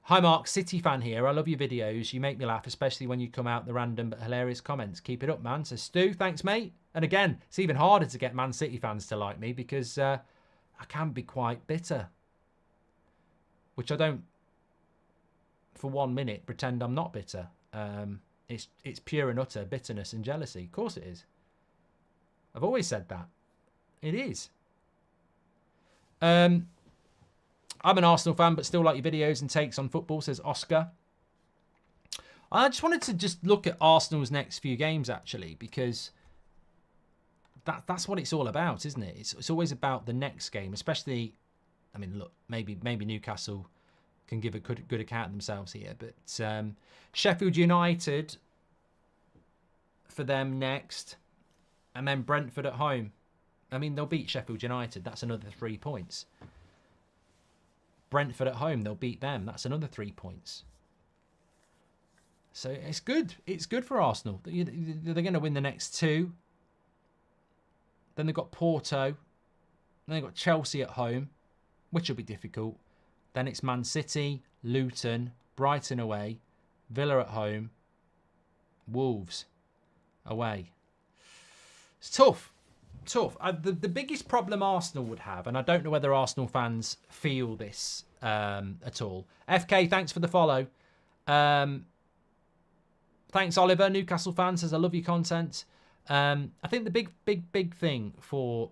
Hi Mark, City fan here. I love your videos. You make me laugh, especially when you come out the random but hilarious comments. Keep it up, man. So Stu, thanks, mate. And again, it's even harder to get Man City fans to like me because I can be quite bitter. Which I don't, for 1 minute, pretend I'm not bitter. It's pure and utter bitterness and jealousy. Of course it is. I've always said that. It is. I'm an Arsenal fan, but still like your videos and takes on football, says Oscar. I just wanted to look at Arsenal's next few games, actually, because that's what it's all about, isn't it? It's always about the next game, especially, I mean, look, maybe Newcastle can give a good account of themselves here, but Sheffield United for them next, and then Brentford at home. I mean, they'll beat Sheffield United. That's another 3 points. Brentford at home, they'll beat them. That's another 3 points. So it's good. It's good for Arsenal. They're going to win the next 2. Then they've got Porto. Then they've got Chelsea at home, which will be difficult. Then it's Man City, Luton, Brighton away, Villa at home, Wolves away. It's tough. The biggest problem Arsenal would have, and I don't know whether Arsenal fans feel this at all. FK, thanks for the follow. Thanks, Oliver. Newcastle fan says, I love your content. I think the big thing for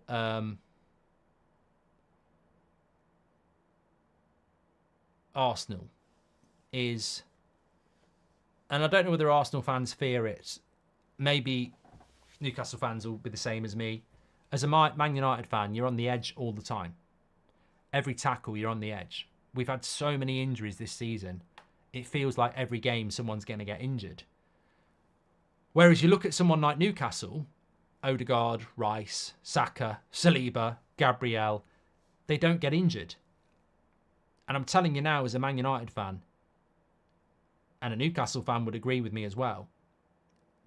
Arsenal is, and I don't know whether Arsenal fans fear it, maybe Newcastle fans will be the same as me. As a Man United fan, you're on the edge all the time. Every tackle, you're on the edge. We've had so many injuries this season. It feels like every game someone's going to get injured. Whereas you look at someone like Newcastle, Odegaard, Rice, Saka, Saliba, Gabriel, they don't get injured. And I'm telling you now, as a Man United fan, and a Newcastle fan would agree with me as well,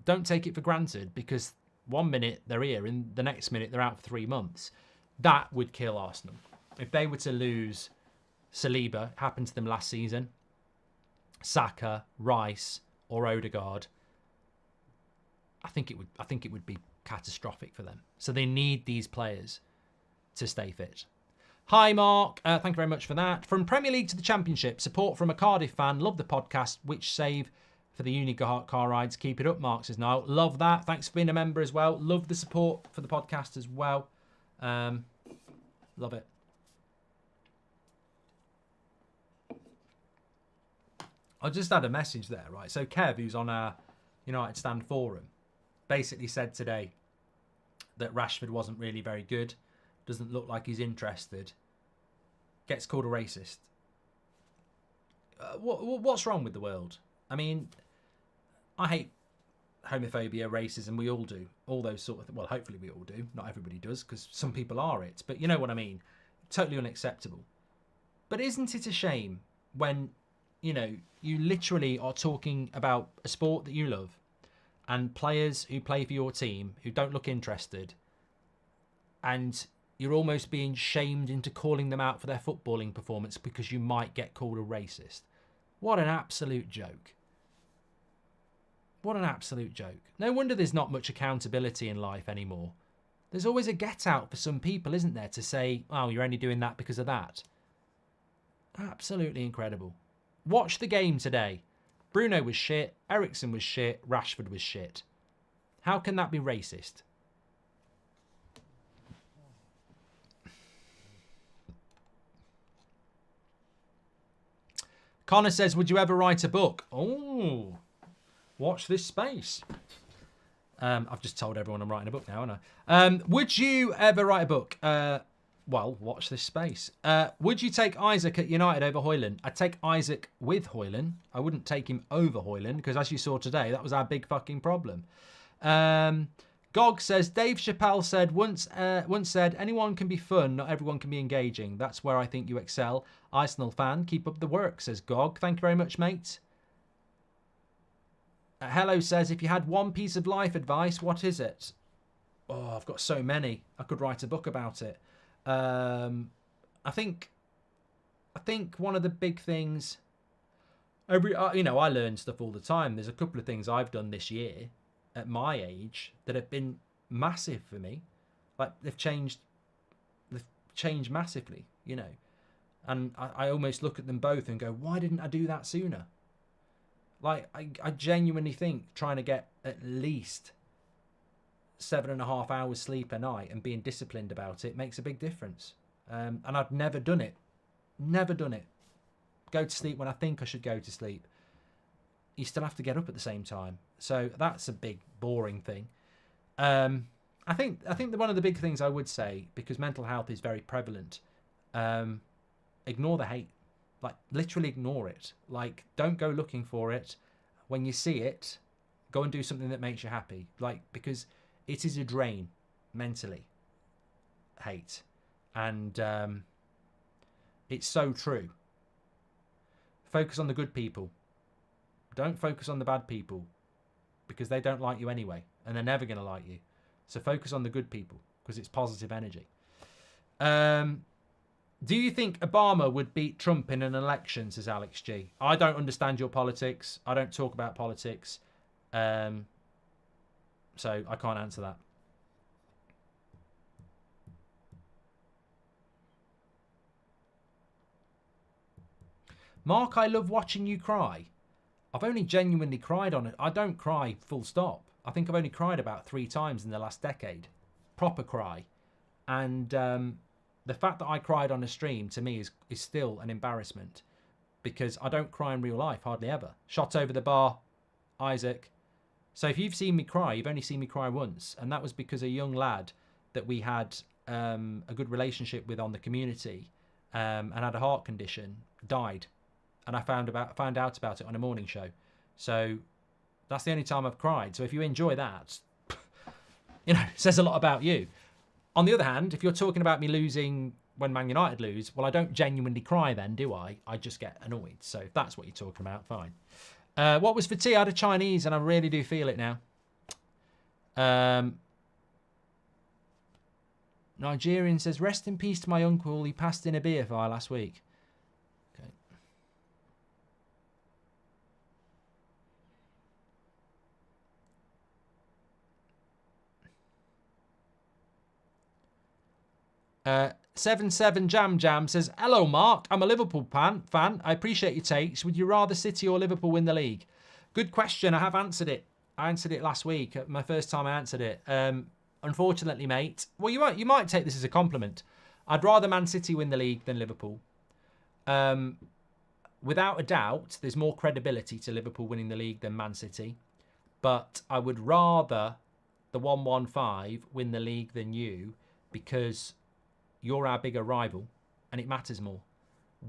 don't take it for granted, because 1 minute they're here and the next minute they're out for 3 months. That would kill Arsenal. If they were to lose Saliba, happened to them last season, Saka, Rice or Odegaard, I think it would be catastrophic for them. So they need these players to stay fit. Hi, Mark. Thank you very much for that. From Premier League to the Championship, support from a Cardiff fan. Love the podcast, which save for the uni car rides. Keep it up, Mark says now. Love that. Thanks for being a member as well. Love the support for the podcast as well. Love it. I just had a message there, right? So Kev, who's on our United Stand forum, basically said today that Rashford wasn't really very good. Doesn't look like he's interested. Gets called a racist. What's wrong with the world? I mean, I hate homophobia, racism. We all do. All those sort of things. Well, hopefully we all do. Not everybody does, because some people are it. But you know what I mean. Totally unacceptable. But isn't it a shame when, you literally are talking about a sport that you love and players who play for your team who don't look interested, and you're almost being shamed into calling them out for their footballing performance because you might get called a racist. What an absolute joke. What an absolute joke. No wonder there's not much accountability in life anymore. There's always a get out for some people, isn't there, to say, oh, you're only doing that because of that. Absolutely incredible. Watch the game today. Bruno was shit, Eriksen was shit, Rashford was shit. How can that be racist? Connor says, would you ever write a book? Oh, watch this space. I've just told everyone I'm writing a book now, haven't I? Would you ever write a book? Well, watch this space. Would you take Isaac at United over Højlund? I'd take Isaac with Højlund. I wouldn't take him over Højlund, because as you saw today, that was our big fucking problem. Gog says, Dave Chappelle said once said, anyone can be fun, not everyone can be engaging. That's where I think you excel. Arsenal fan, keep up the work, says Gog. Thank you very much, mate. Hello says, if you had one piece of life advice, what is it? Oh, I've got so many. I could write a book about it. I think one of the big things, I learn stuff all the time. There's a couple of things I've done this year at my age that have been massive for me. Like they've changed massively, and I almost look at them both and go, why didn't I do that sooner? Like I genuinely think trying to get at least 7.5 hours sleep a night and being disciplined about it makes a big difference. And I've never done it. Never done it. Go to sleep when I think I should go to sleep. You still have to get up at the same time. So that's a big, boring thing. I think that one of the big things I would say, because mental health is very prevalent, ignore the hate. Like, literally ignore it. Like, don't go looking for it. When you see it, Go and do something that makes you happy. Like, because it is a drain mentally, hate. And it's so true. Focus on the good people. Don't focus on the bad people, because they don't like you anyway, and they're never going to like you. So focus on the good people, because it's positive energy. Do you think Obama would beat Trump in an election, says Alex G? I don't understand your politics. I don't talk about politics. So I can't answer that. Mark, I love watching you cry. I've only genuinely cried on it. I don't cry full stop. I think I've only cried about 3 times in the last decade. Proper cry. And the fact that I cried on a stream, to me, is still an embarrassment. Because I don't cry in real life, hardly ever. Shot over the bar, Isaac. So if you've seen me cry, you've only seen me cry once. And that was because a young lad that we had a good relationship with on the community and had a heart condition died. And I found out about it on a morning show. So that's the only time I've cried. So if you enjoy that, you know, it says a lot about you. On the other hand, if you're talking about me losing when Man United lose, well, I don't genuinely cry then, do I? I just get annoyed. So if that's what you're talking about, fine. What was for tea? I had a Chinese, and I really do feel it now. Nigerian says, rest in peace to my uncle. He passed in a BFI last week. Okay. 77 Jam Jam says, hello, Mark. I'm a Liverpool fan. I appreciate your takes. Would you rather City or Liverpool win the league? Good question. I have answered it. I answered it last week. My first time I answered it. Unfortunately, mate. Well, you might take this as a compliment. I'd rather Man City win the league than Liverpool. Without a doubt, there's more credibility to Liverpool winning the league than Man City. But I would rather the 115 win the league than you, because you're our bigger rival and it matters more.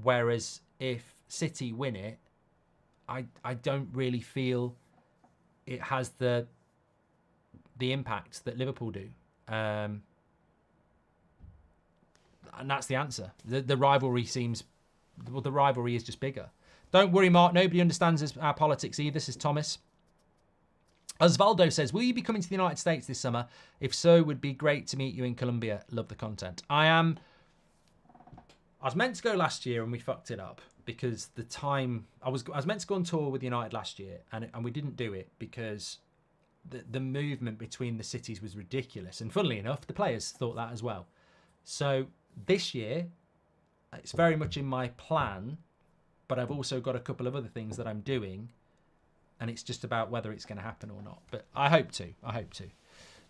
Whereas if City win it, I don't really feel it has the impact that Liverpool do. And that's the answer. The rivalry seems... Well, the rivalry is just bigger. Don't worry, Mark. Nobody understands our politics either, says Thomas. Osvaldo says, will you be coming to the United States this summer? If so, would be great to meet you in Colombia. Love the content. I was meant to go last year and we fucked it up because the time... I was meant to go on tour with United last year and we didn't do it because the movement between the cities was ridiculous. And funnily enough, the players thought that as well. So this year, it's very much in my plan, but I've also got a couple of other things that I'm doing. And it's just about whether it's going to happen or not. But I hope to.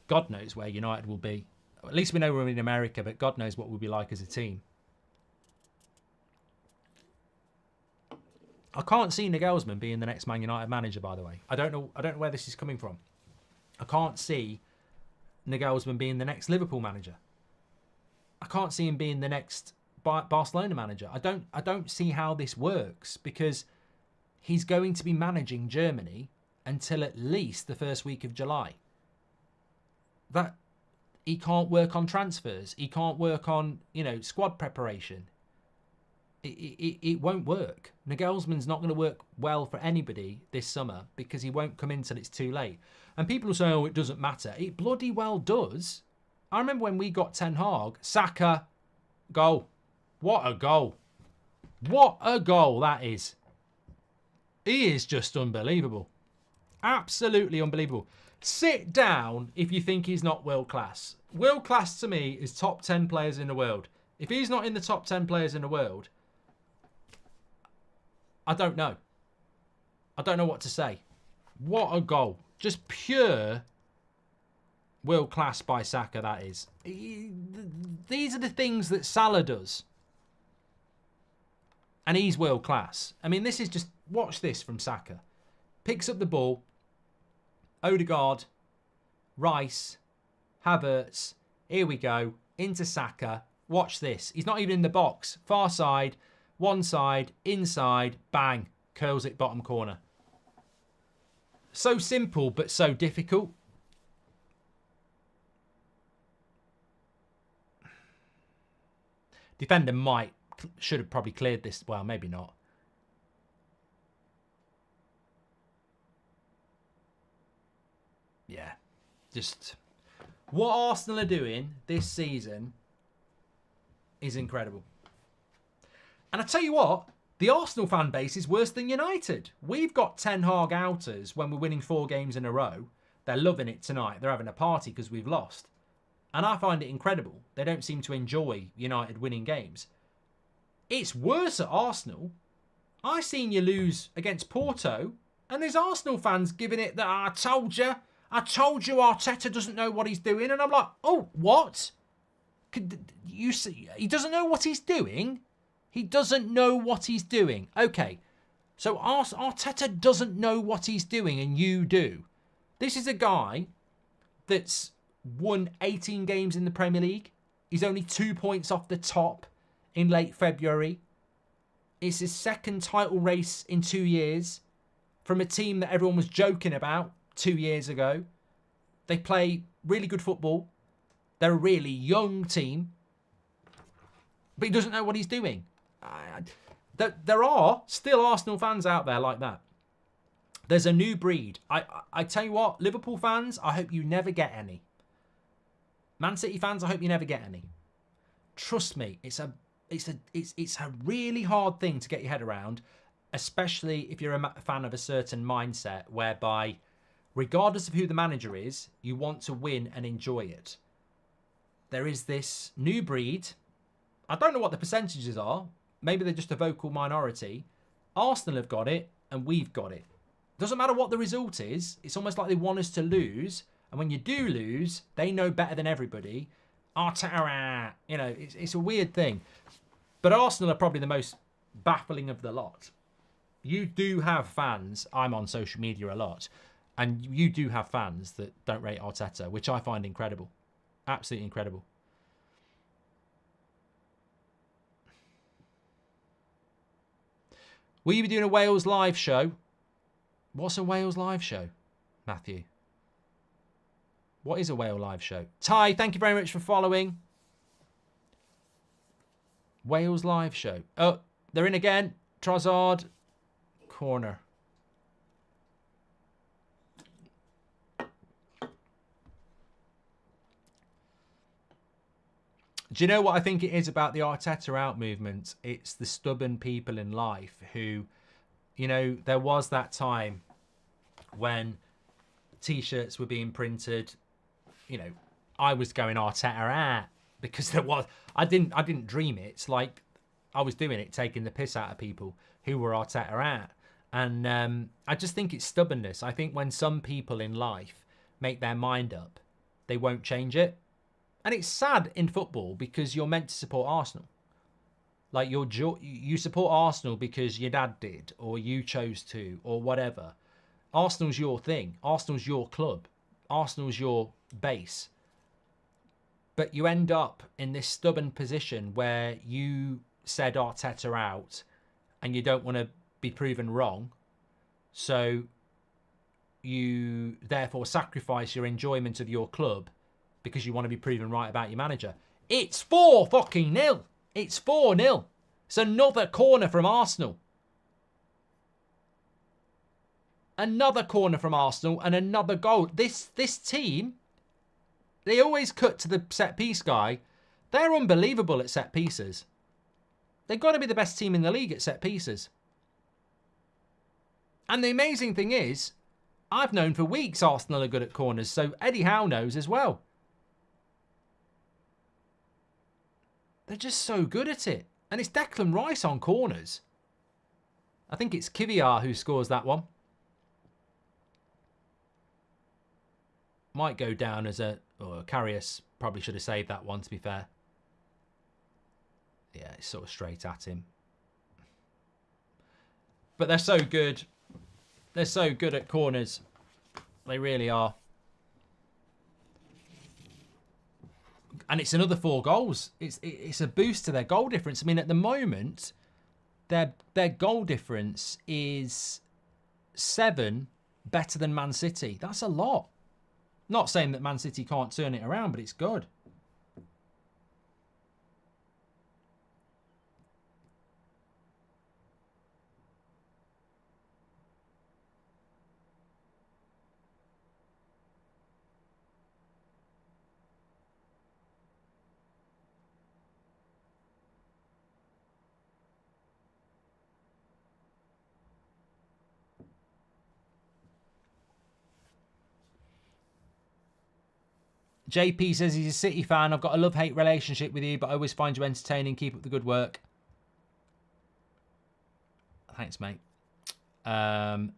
God knows where United will be. At least we know we're in America, but God knows what we'll be like as a team. I can't see Nagelsmann being the next Man United manager, by the way. I don't know where this is coming from. I can't see Nagelsmann being the next Liverpool manager. I can't see him being the next Barcelona manager. I don't see how this works, because he's going to be managing Germany until at least the first week of July. That he can't work on transfers. He can't work on, squad preparation. It won't work. Nagelsmann's not going to work well for anybody this summer because he won't come in till it's too late. And people will say, oh, it doesn't matter. It bloody well does. I remember when we got Ten Hag, Saka, goal. What a goal. What a goal that is. He is just unbelievable. Absolutely unbelievable. Sit down if you think he's not world class. World class to me is top 10 players in the world. If he's not in the top 10 players in the world, I don't know. I don't know what to say. What a goal. Just pure world class by Saka, that is. These are the things that Salah does. And he's world class. I mean, this is just... Watch this from Saka. Picks up the ball. Odegaard. Rice. Havertz. Here we go. Into Saka. Watch this. He's not even in the box. Far side. One side. Inside. Bang. Curls it bottom corner. So simple, but so difficult. Defender should have probably cleared this. Well, maybe not. Yeah. Just what Arsenal are doing this season is incredible. And I tell you what, the Arsenal fan base is worse than United. We've got Ten Hag outers when we're winning 4 games in a row. They're loving it tonight. They're having a party because we've lost. And I find it incredible. They don't seem to enjoy United winning games. It's worse at Arsenal. I seen you lose against Porto, and there's Arsenal fans giving it that I told you Arteta doesn't know what he's doing. And I'm like, oh, what? You see, he doesn't know what he's doing? He doesn't know what he's doing. Okay, so Arteta doesn't know what he's doing, and you do. This is a guy that's won 18 games in the Premier League. He's only 2 points off the top in late February. It's his second title race in 2 years from a team that everyone was joking about 2 years ago. They play really good football. They're a really young team. But he doesn't know what he's doing. There are still Arsenal fans out there like that. There's a new breed. I tell you what, Liverpool fans, I hope you never get any. Man City fans, I hope you never get any. Trust me, it's a really hard thing to get your head around, especially if you're a fan of a certain mindset whereby, regardless of who the manager is, you want to win and enjoy it. There is this new breed. I don't know what the percentages are. Maybe they're just a vocal minority. Arsenal have got it, and we've got it. Doesn't matter what the result is. It's almost like they want us to lose. And when you do lose, they know better than everybody. Arteta, it's a weird thing. But Arsenal are probably the most baffling of the lot. You do have fans. I'm on social media a lot. And you do have fans that don't rate Arteta, which I find incredible. Absolutely incredible. Will you be doing a Wales live show? What's a Wales live show, Matthew? What is a Wales live show? Ty, thank you very much for following. Wales live show. Oh, they're in again. Trossard. Corner. Do you know what I think it is about the Arteta out movement? It's the stubborn people in life who, there was that time when T-shirts were being printed. I was going Arteta because I didn't dream it. It's like I was doing it, taking the piss out of people who were Arteta. And I just think it's stubbornness. I think when some people in life make their mind up, they won't change it. And it's sad in football because you're meant to support Arsenal. Like you support Arsenal because your dad did, or you chose to, or whatever. Arsenal's your thing. Arsenal's your club. Arsenal's your base. But you end up in this stubborn position where you said Arteta out and you don't want to be proven wrong. So you therefore sacrifice your enjoyment of your club because you want to be proven right about your manager. It's 4-0. It's 4-0. It's another corner from Arsenal. Another corner from Arsenal and another goal. This team, they always cut to the set-piece guy. They're unbelievable at set-pieces. They've got to be the best team in the league at set-pieces. And the amazing thing is, I've known for weeks Arsenal are good at corners, so Eddie Howe knows as well. They're just so good at it. And it's Declan Rice on corners. I think it's Kiviar who scores that one. Might go down as Karius probably should have saved that one, to be fair. Yeah, it's sort of straight at him. But they're so good. They're so good at corners. They really are. And it's another 4 goals. It's a boost to their goal difference. I mean, at the moment, their goal difference is 7 better than Man City. That's a lot. Not saying that Man City can't turn it around, but it's good. JP says he's a City fan. I've got a love-hate relationship with you, but I always find you entertaining. Keep up the good work. Thanks, mate. Karius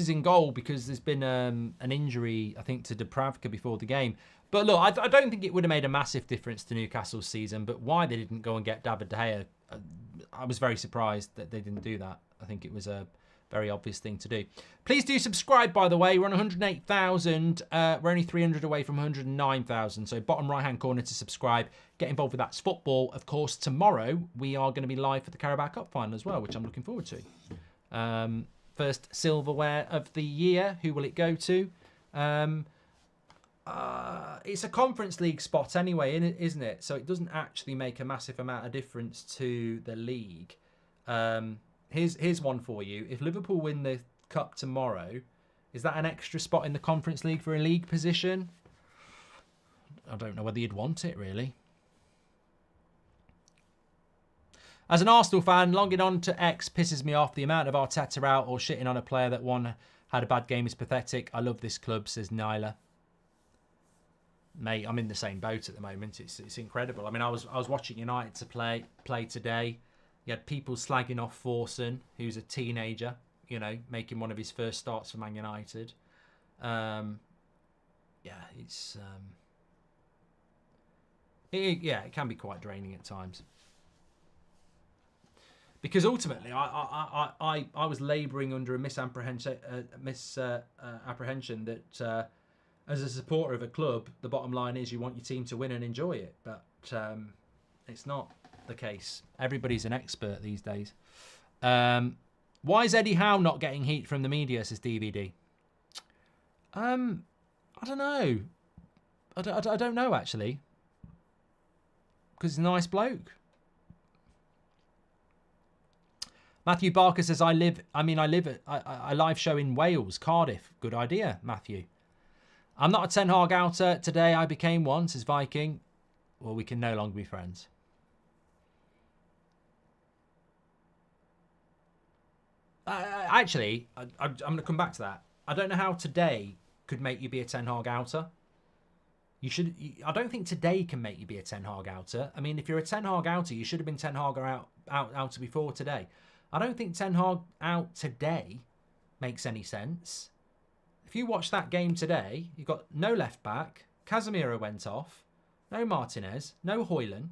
is in goal because there's been an injury, I think, to Dubravka before the game. But look, I don't think it would have made a massive difference to Newcastle's season, but why they didn't go and get David De Gea, I was very surprised that they didn't do that. I think it was a very obvious thing to do. Please do subscribe, by the way. We're on 108,000. We're only 300 away from 109,000. So bottom right-hand corner to subscribe. Get involved with That's Football. Of course, tomorrow we are going to be live for the Carabao Cup final as well, which I'm looking forward to. First silverware of the year. Who will it go to? It's a Conference League spot anyway, isn't it? So it doesn't actually make a massive amount of difference to the league. Here's one for you. If Liverpool win the Cup tomorrow, is that an extra spot in the Conference League for a league position? I don't know whether you'd want it, really. As an Arsenal fan, logging on to X pisses me off. The amount of Arteta out or shitting on a player that had a bad game is pathetic. I love this club, says Nyla. Mate, I'm in the same boat at the moment. It's incredible. I mean, I was watching United to play today. You had people slagging off Forson, who's a teenager, you know, making one of his first starts for Man United. Yeah, it can be quite draining at times. Because ultimately, I was labouring under a misapprehension that as a supporter of a club, the bottom line is you want your team to win and enjoy it. But it's not the case. Everybody's an expert these days. Why is Eddie Howe not getting heat from the media, says DVD? I don't know. I don't know, actually. Because he's a nice bloke. Matthew Barker says, I live at a live show in Wales, Cardiff. Good idea, Matthew. I'm not a Ten Hag outer. Today I became one, says Viking. Well, we can no longer be friends. Actually, I'm going to come back to that. I don't know how today could make you be a Ten Hag outer. I don't think today can make you be a Ten Hag outer. I mean, if you're a Ten Hag outer, you should have been Ten Hag outer before today. I don't think Ten Hag out today makes any sense. If you watch that game today, you've got no left back. Casemiro went off. No Martinez. No Højlund.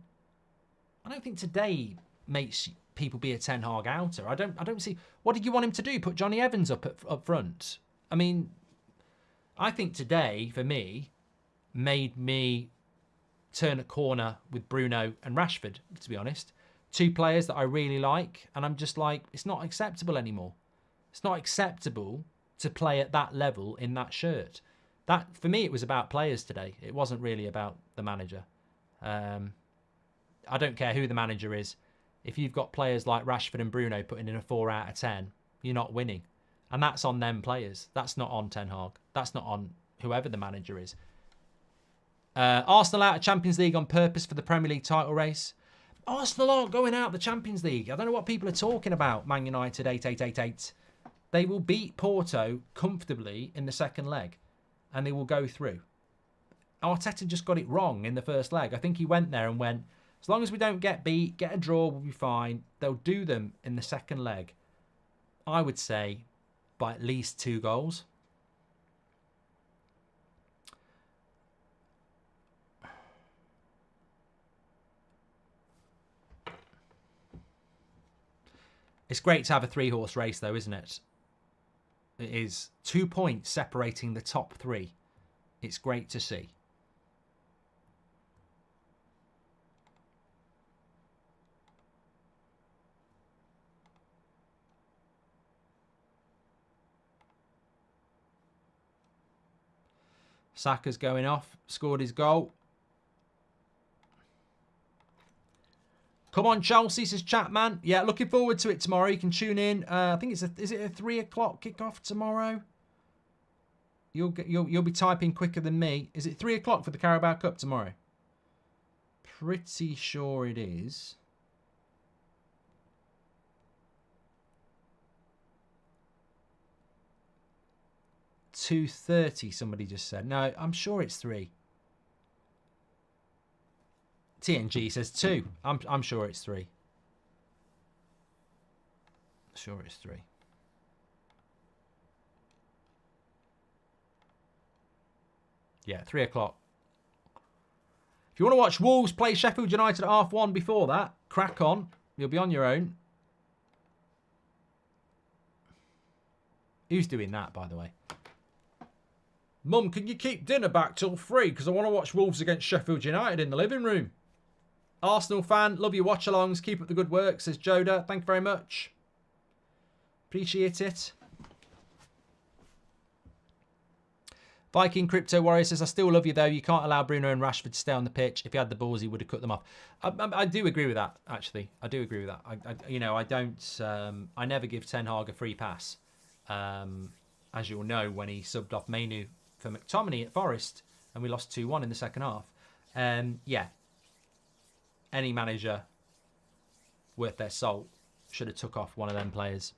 I don't think today makes people be a Ten Hag outer. I don't see. What did you want him to do? Put Johnny Evans up front? I mean, I think today, for me, made me turn a corner with Bruno and Rashford, to be honest. Two players that I really like, and I'm just like, it's not acceptable anymore. It's not acceptable to play at that level in that shirt. That, for me, it was about players today. It wasn't really about the manager. I don't care who the manager is. If you've got players like Rashford and Bruno putting in a 4 out of 10, you're not winning. And that's on them players. That's not on Ten Hag. That's not on whoever the manager is. Arsenal out of Champions League on purpose for the Premier League title race. Arsenal aren't going out of the Champions League. I don't know what people are talking about. Man United 8888. They will beat Porto comfortably in the second leg. And they will go through. Arteta just got it wrong in the first leg. I think he went there and went, as long as we don't get beat, get a draw, we'll be fine. They'll do them in the second leg. I would say by at least 2 goals. It's great to have a 3-horse race, though, isn't it? It is 2 points separating the top 3. It's great to see. Saka's going off. Scored his goal. Come on, Chelsea, says Chatman. Yeah, looking forward to it tomorrow. You can tune in. I think is it a 3 o'clock kickoff tomorrow? You'll be typing quicker than me. Is it 3 o'clock for the Carabao Cup tomorrow? Pretty sure it is. "2:30", somebody just said. No, I'm sure it's 3. TNG says 2. I'm sure it's 3. Sure it's 3. Yeah, 3 o'clock. If you want to watch Wolves play Sheffield United at 1:30 before that, crack on. You'll be on your own. Who's doing that, by the way? Mum, can you keep dinner back till 3? Because I want to watch Wolves against Sheffield United in the living room. Arsenal fan, love your watch-alongs. Keep up the good work, says Joda. Thank you very much. Appreciate it. Viking Crypto Warrior says, I still love you, though. You can't allow Bruno and Rashford to stay on the pitch. If he had the balls, he would have cut them off. I do agree with that, actually. I do agree with that. I don't... I never give Ten Hag a free pass. As you'll know, when he subbed off Mainu for McTominay at Forest, and we lost 2-1 in the second half. Yeah. Any manager worth their salt should have took off one of them players.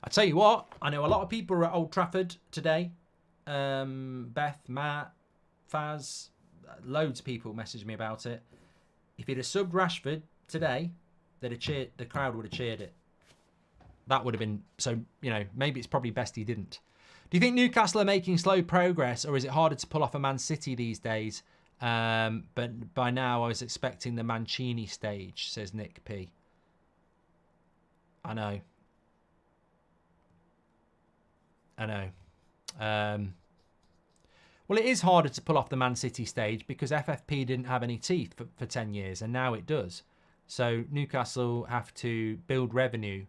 I tell you what, I know a lot of people are at Old Trafford today. Beth, Matt, Faz, loads of people messaged me about it. If he'd have subbed Rashford today, they'd have cheered. The crowd would have cheered it. That would have been so. Maybe it's probably best he didn't. Do you think Newcastle are making slow progress, or is it harder to pull off a Man City these days? But by now, I was expecting the Mancini stage, says Nick P. I know. Well, it is harder to pull off the Man City stage because FFP didn't have any teeth for 10 years, and now it does. So Newcastle have to build revenue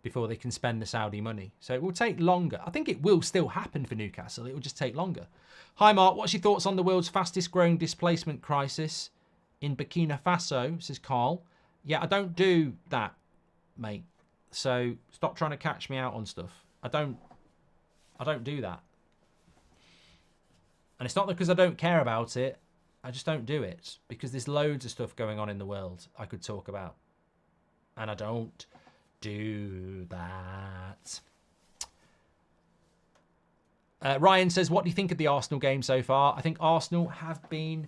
before they can spend the Saudi money. So it will take longer. I think it will still happen for Newcastle. It will just take longer. Hi, Mark. What's your thoughts on the world's fastest growing displacement crisis in Burkina Faso, says Carl. Yeah, I don't do that, mate. So stop trying to catch me out on stuff. I don't do that. And it's not because I don't care about it. I just don't do it. Because there's loads of stuff going on in the world I could talk about. And I don't do that. Ryan says, what do you think of the Arsenal game so far? I think Arsenal have been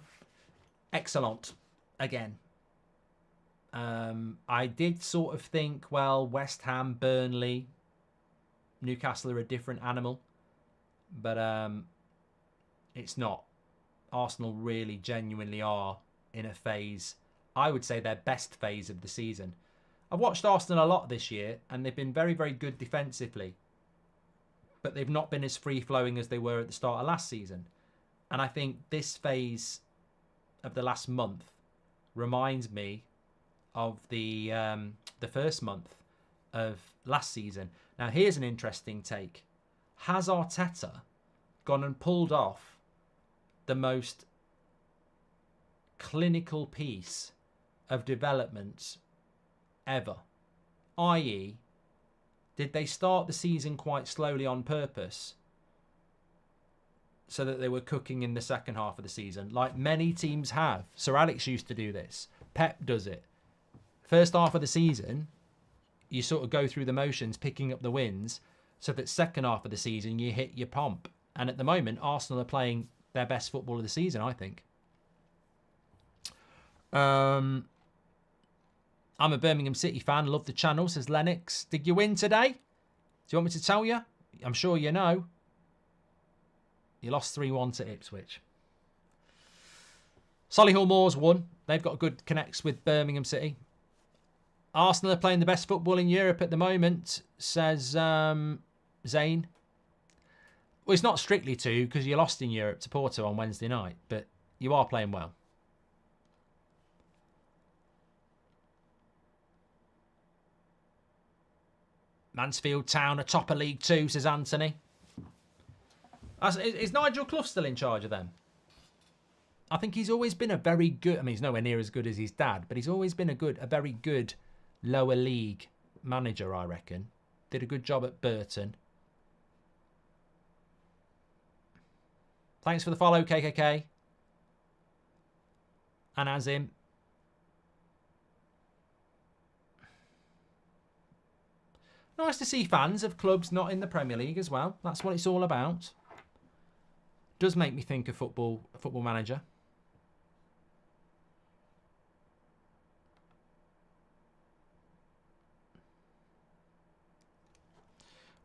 excellent again. I did sort of think, well, West Ham, Burnley, Newcastle are a different animal. But it's not. Arsenal really genuinely are in a phase, I would say their best phase of the season. I've watched Arsenal a lot this year, and they've been very, very good defensively. But they've not been as free-flowing as they were at the start of last season. And I think this phase of the last month reminds me of the first month of last season. Now, here's an interesting take. Has Arteta gone and pulled off the most clinical piece of development ever? I.e., did they start the season quite slowly on purpose so that they were cooking in the second half of the season, like many teams have? Sir Alex used to do this. Pep does it. First half of the season, you sort of go through the motions, picking up the wins, so that second half of the season, you hit your pomp. And at the moment, Arsenal are playing their best football of the season, I think. I'm a Birmingham City fan. Love the channel, says Lennox. Did you win today? Do you want me to tell you? I'm sure you know. You lost 3-1 to Ipswich. Solihull Moors won. They've got good connects with Birmingham City. Arsenal are playing the best football in Europe at the moment, says Zane. Well, it's not strictly to, because you lost in Europe to Porto on Wednesday night, but you are playing well. Mansfield Town are top of League 2, says Anthony. Is Nigel Clough still in charge of them? I think he's always been a very good... I mean, he's nowhere near as good as his dad, but he's always been a very good lower league manager, I reckon. Did a good job at Burton. Thanks for the follow, KKK. And Azim. Nice to see fans of clubs not in the Premier League as well. That's what it's all about. Does make me think of football manager.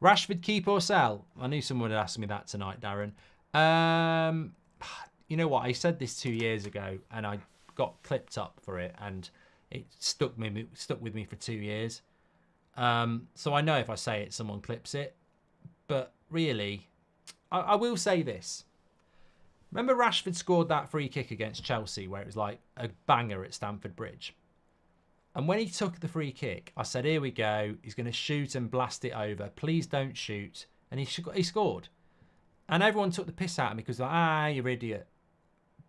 Rashford keep or sell? I knew someone would ask me that tonight, Darren. You know what? I said this 2 years ago, and I got clipped up for it, and it stuck with me for 2 years. So I know if I say it, someone clips it. But really, I will say this. Remember Rashford scored that free kick against Chelsea where it was like a banger at Stamford Bridge? And when he took the free kick, I said, here we go. He's going to shoot and blast it over. Please don't shoot. And he scored. And everyone took the piss out of me because like, you're idiot.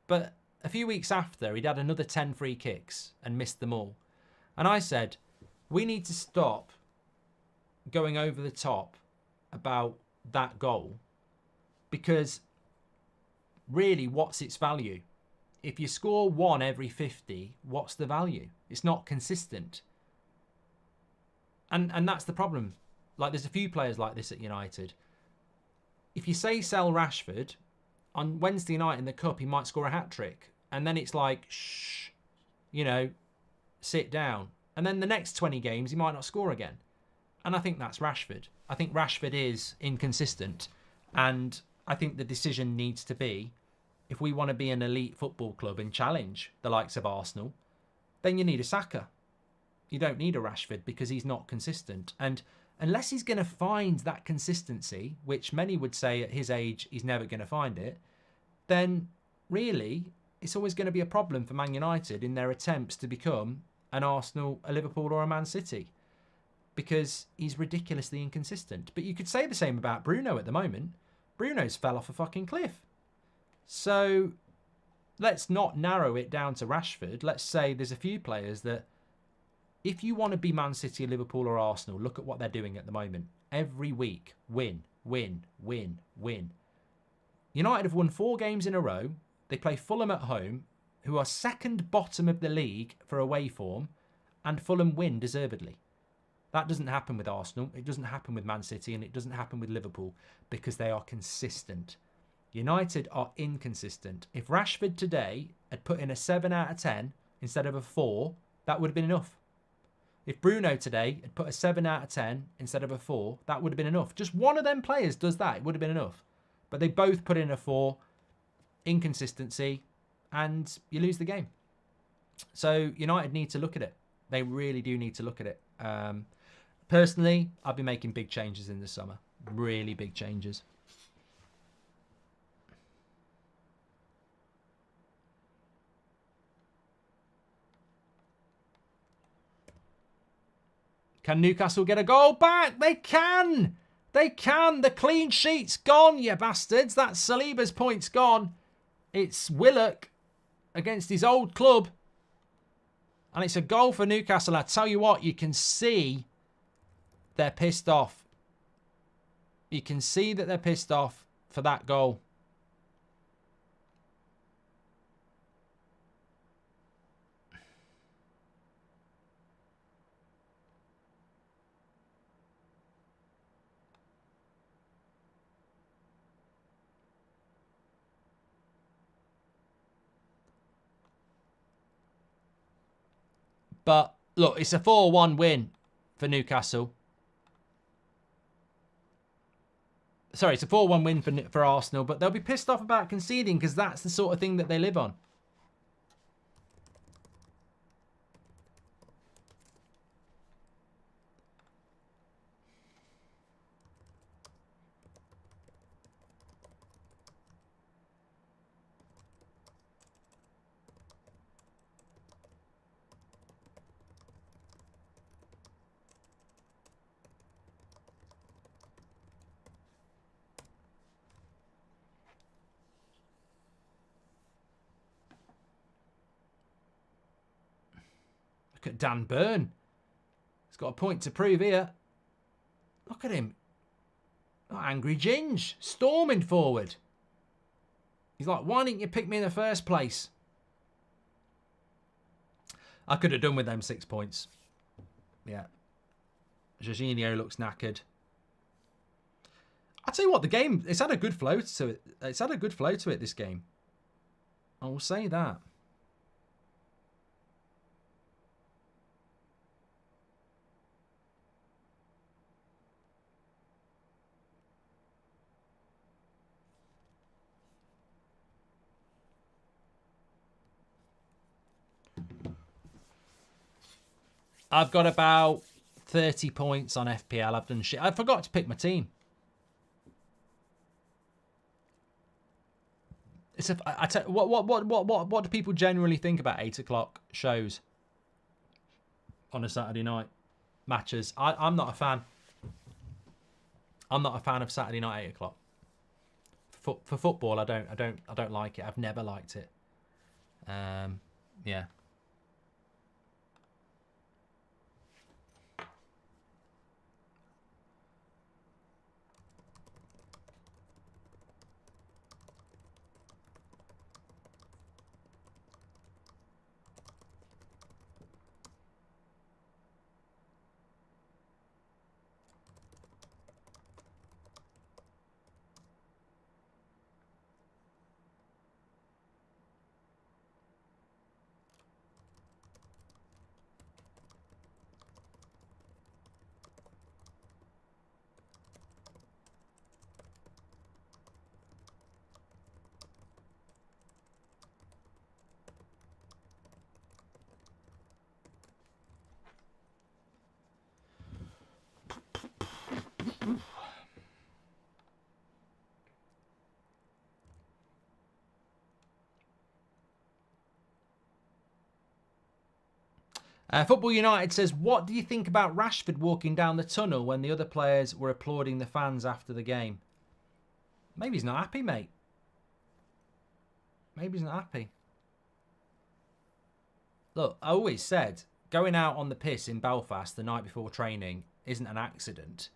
But a few weeks after, he'd had another 10 free kicks and missed them all. And I said, we need to stop going over the top about that goal because really, what's its value? If you score 1 every 50, what's the value? It's not consistent. And that's the problem. Like, there's a few players like this at United. If you say sell Rashford, on Wednesday night in the Cup, he might score a hat-trick. And then it's like, shh, sit down. And then the next 20 games, he might not score again. And I think that's Rashford. I think Rashford is inconsistent. And I think the decision needs to be, if we want to be an elite football club and challenge the likes of Arsenal, then you need a Saka. You don't need a Rashford because he's not consistent. And unless he's going to find that consistency, which many would say at his age he's never going to find it, then really it's always going to be a problem for Man United in their attempts to become an Arsenal, a Liverpool or a Man City, because he's ridiculously inconsistent. But you could say the same about Bruno at the moment. Bruno's fell off a fucking cliff. So let's not narrow it down to Rashford. Let's say there's a few players that, if you want to be Man City, Liverpool or Arsenal, look at what they're doing at the moment. Every week, win, win, win, win. United have won 4 games in a row. They play Fulham at home, who are second bottom of the league for away form, and Fulham win deservedly. That doesn't happen with Arsenal. It doesn't happen with Man City, and it doesn't happen with Liverpool because they are consistent. United are inconsistent. If Rashford today had put in a 7 out of 10 instead of a 4, that would have been enough. If Bruno today had put a 7 out of 10 instead of a 4, that would have been enough. Just one of them players does that, it would have been enough. But they both put in a 4, inconsistency, and you lose the game. So United need to look at it. They really do need to look at it. Personally, I'll be making big changes in the summer. Really big changes. Can Newcastle get a goal back? They can! They can! The clean sheet's gone, you bastards! That's Saliba's points gone. It's Willock against his old club. And it's a goal for Newcastle. I tell you what, you can see they're pissed off. You can see that they're pissed off for that goal. But look, it's a 4-1 win for Newcastle. Sorry, it's a 4-1 win for Arsenal, but they'll be pissed off about conceding because that's the sort of thing that they live on. Look at Dan Burn. He's got a point to prove here. Look at him. Oh, angry Ginge. Storming forward. He's like, why didn't you pick me in the first place? I could have done with them 6 points. Yeah. Jorginho looks knackered. I'll tell you what, the game, it's had a good flow to it. It's had a good flow to it, this game. I will say that. I've got about 30 points on FPL. I've done shit. I forgot to pick my team. It's a, I tell, what do people generally think about 8 o'clock shows on a Saturday night matches? I'm not a fan. I'm not a fan of Saturday night 8 o'clock. For football, I don't like it. I've never liked it. Yeah. Football United says, what do you think about Rashford walking down the tunnel when the other players were applauding the fans after the game? Maybe he's not happy, mate. Maybe he's not happy. Look, I always said, going out on the piss in Belfast the night before training isn't an accident.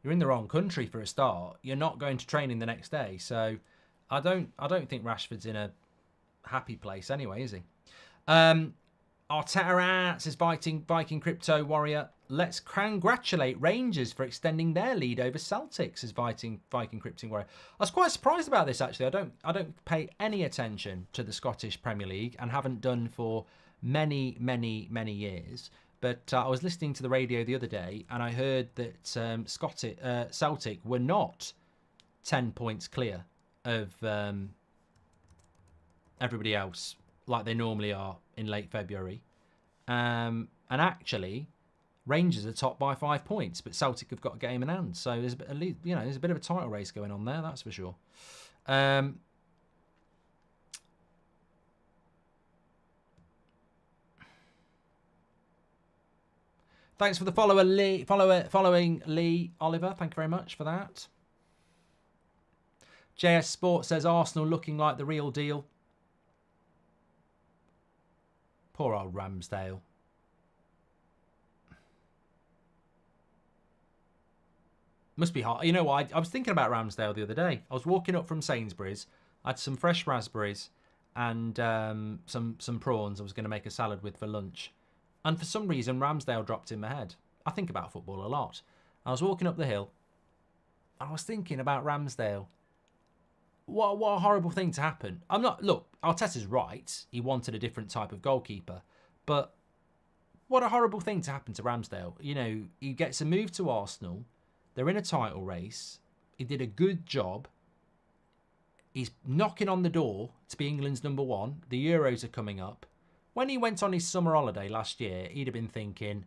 You're in the wrong country for a start. You're not going to training the next day. So I don't think Rashford's in a happy place anyway, is he? Arteta says Viking Crypto Warrior. Let's congratulate Rangers for extending their lead over Celtic, says Viking Crypto Warrior. I was quite surprised about this actually. I don't pay any attention to the Scottish Premier League and haven't done for many years. But I was listening to the radio the other day and I heard that Celtic were not 10 points clear of everybody else like they normally are in late February. And actually, Rangers are top by 5 points, but Celtic have got a game in hand. So there's at least, there's a bit of a title race going on there, that's for sure. Thanks for the following Lee Oliver. Thank you very much for that. JS Sport says Arsenal looking like the real deal. Poor old Ramsdale. Must be hard. You know what? I was thinking about Ramsdale the other day. I was walking up from Sainsbury's. I had some fresh raspberries and some prawns I was going to make a salad with for lunch. And for some reason, Ramsdale dropped in my head. I think about football a lot. I was walking up the hill. I was thinking about Ramsdale. What a horrible thing to happen. Look, Arteta's right. He wanted a different type of goalkeeper. But what a horrible thing to happen to Ramsdale. He gets a move to Arsenal. They're in a title race. He did a good job. He's knocking on the door to be England's #1. The Euros are coming up. When he went on his summer holiday last year, he'd have been thinking,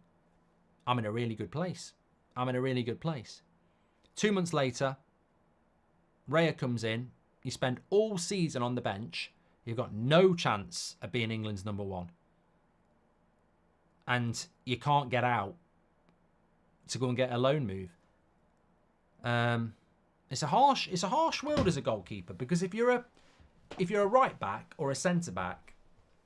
I'm in a really good place. I'm in a really good place. 2 months later, Raya comes in. You spend all season on the bench. You've got no chance of being England's #1. And you can't get out to go and get a loan move. It's a harsh world as a goalkeeper, because if you're a right back or a centre back,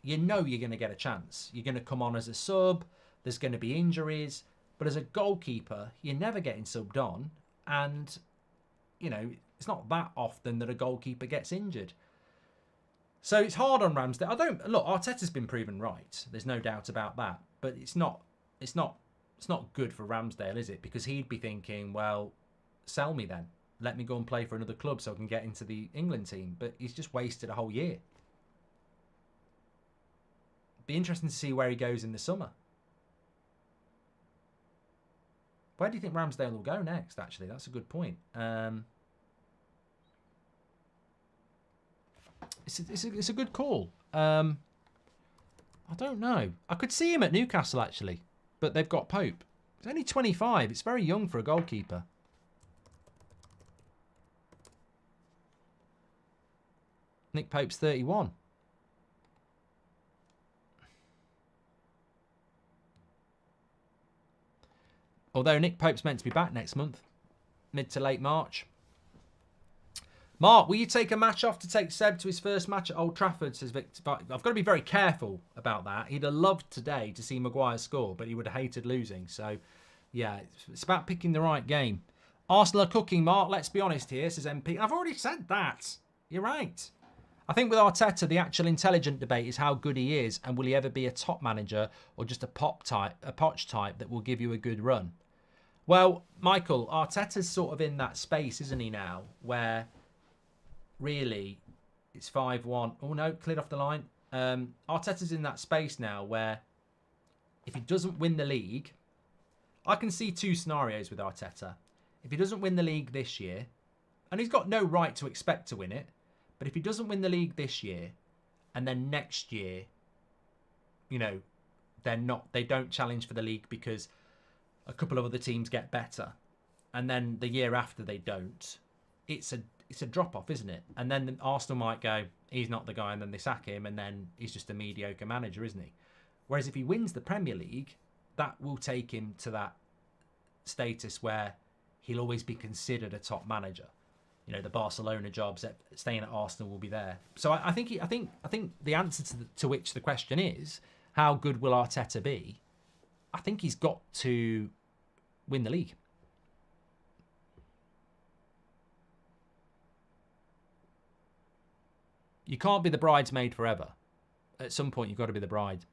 you know you're going to get a chance. You're going to come on as a sub. There's going to be injuries. But as a goalkeeper, you're never getting subbed on. And, you know, it's not that often that a goalkeeper gets injured. So it's hard on Ramsdale. Look, Arteta's been proven right. There's no doubt about that. But it's not good for Ramsdale, is it? Because he'd be thinking, well, sell me then. Let me go and play for another club so I can get into the England team. But he's just wasted a whole year. Be interesting to see where he goes in the summer. Where do you think Ramsdale will go next, actually? That's a good point. It's a good call. I don't know. I could see him at Newcastle, actually. But they've got Pope. He's only 25. It's very young for a goalkeeper. Nick Pope's 31. Although Nick Pope's meant to be back next month. Mid to late March. Mark, will you take a match off to take Seb to his first match at Old Trafford, says Victor. But I've got to be very careful about that. He'd have loved today to see Maguire score, but he would have hated losing. So, yeah, it's about picking the right game. Arsenal are cooking, Mark. Let's be honest here, says MP. I've already said that. You're right. I think with Arteta, the actual intelligent debate is how good he is and will he ever be a top manager or just a Poch type that will give you a good run. Well, Michael, Arteta's sort of in that space, isn't he now, where really it's 5-1. Oh, no, cleared off the line. Arteta's in that space now where if he doesn't win the league, I can see two scenarios with Arteta. If he doesn't win the league this year, and he's got no right to expect to win it, but if he doesn't win the league this year, and then next year, you know, they don't challenge for the league because a couple of other teams get better, and then the year after they don't, it's a drop-off, isn't it? And then Arsenal might go, he's not the guy, and then they sack him, and then he's just a mediocre manager, isn't he? Whereas if he wins the Premier League, that will take him to that status where he'll always be considered a top manager. You know, the Barcelona jobs, staying at Arsenal will be there. So I think the answer to which the question is, how good will Arteta be? I think he's got to win the league. You can't be the bridesmaid forever. At some point, you've got to be the bride.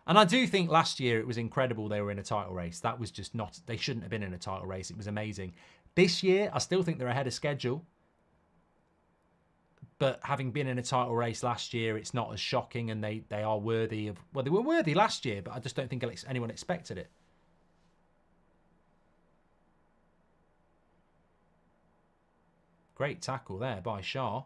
And I do think last year it was incredible they were in a title race. That was just not... They shouldn't have been in a title race. It was amazing. This year, I still think they're ahead of schedule. But having been in a title race last year, it's not as shocking, and they are worthy of... Well, they were worthy last year, but I just don't think anyone expected it. Great tackle there by Shaw.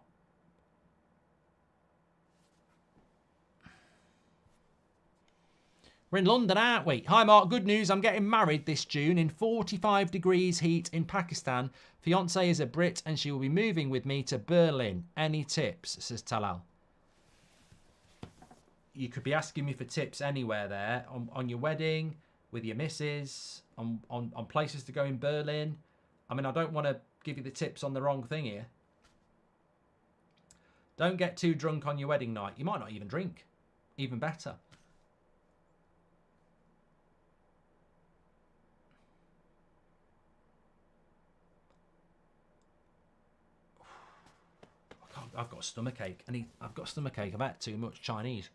We're in London, aren't we? Hi, Mark. Good news. I'm getting married this June in 45 degrees heat in Pakistan. Fiancée is a Brit and she will be moving with me to Berlin. Any tips, says Talal. You could be asking me for tips anywhere there. On your wedding, with your missus, on places to go in Berlin. I mean, I don't want to give you the tips on the wrong thing here. Don't get too drunk on your wedding night. You might not even drink. Even better. I've got a stomachache. I've got a stomachache. I've had too much Chinese.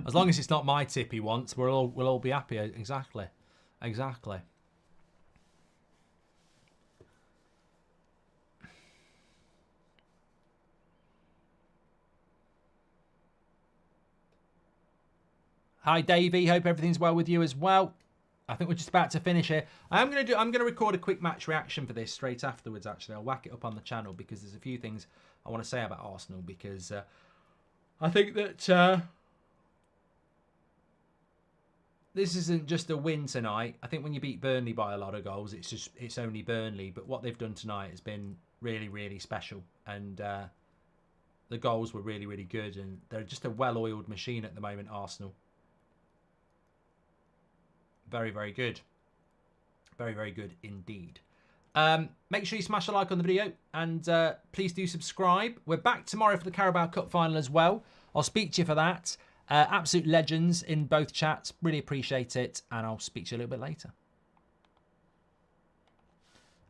As long as it's not my tip he wants, we'll all be happy. Exactly. Exactly. Hi Davey, hope everything's well with you as well. I think we're just about to finish here. I'm going to record a quick match reaction for this straight afterwards, actually. I'll whack it up on the channel because there's a few things I want to say about Arsenal, because I think that this isn't just a win tonight. I think when you beat Burnley by a lot of goals, it's only Burnley, but what they've done tonight has been really, really special, and the goals were really, really good, and they're just a well-oiled machine at the moment, Arsenal. Very, very good. Very, very good indeed. Make sure you smash a like on the video, and please do subscribe. We're back tomorrow for the Carabao Cup final as well. I'll speak to you for that. Absolute legends in both chats. Really appreciate it, and I'll speak to you a little bit later.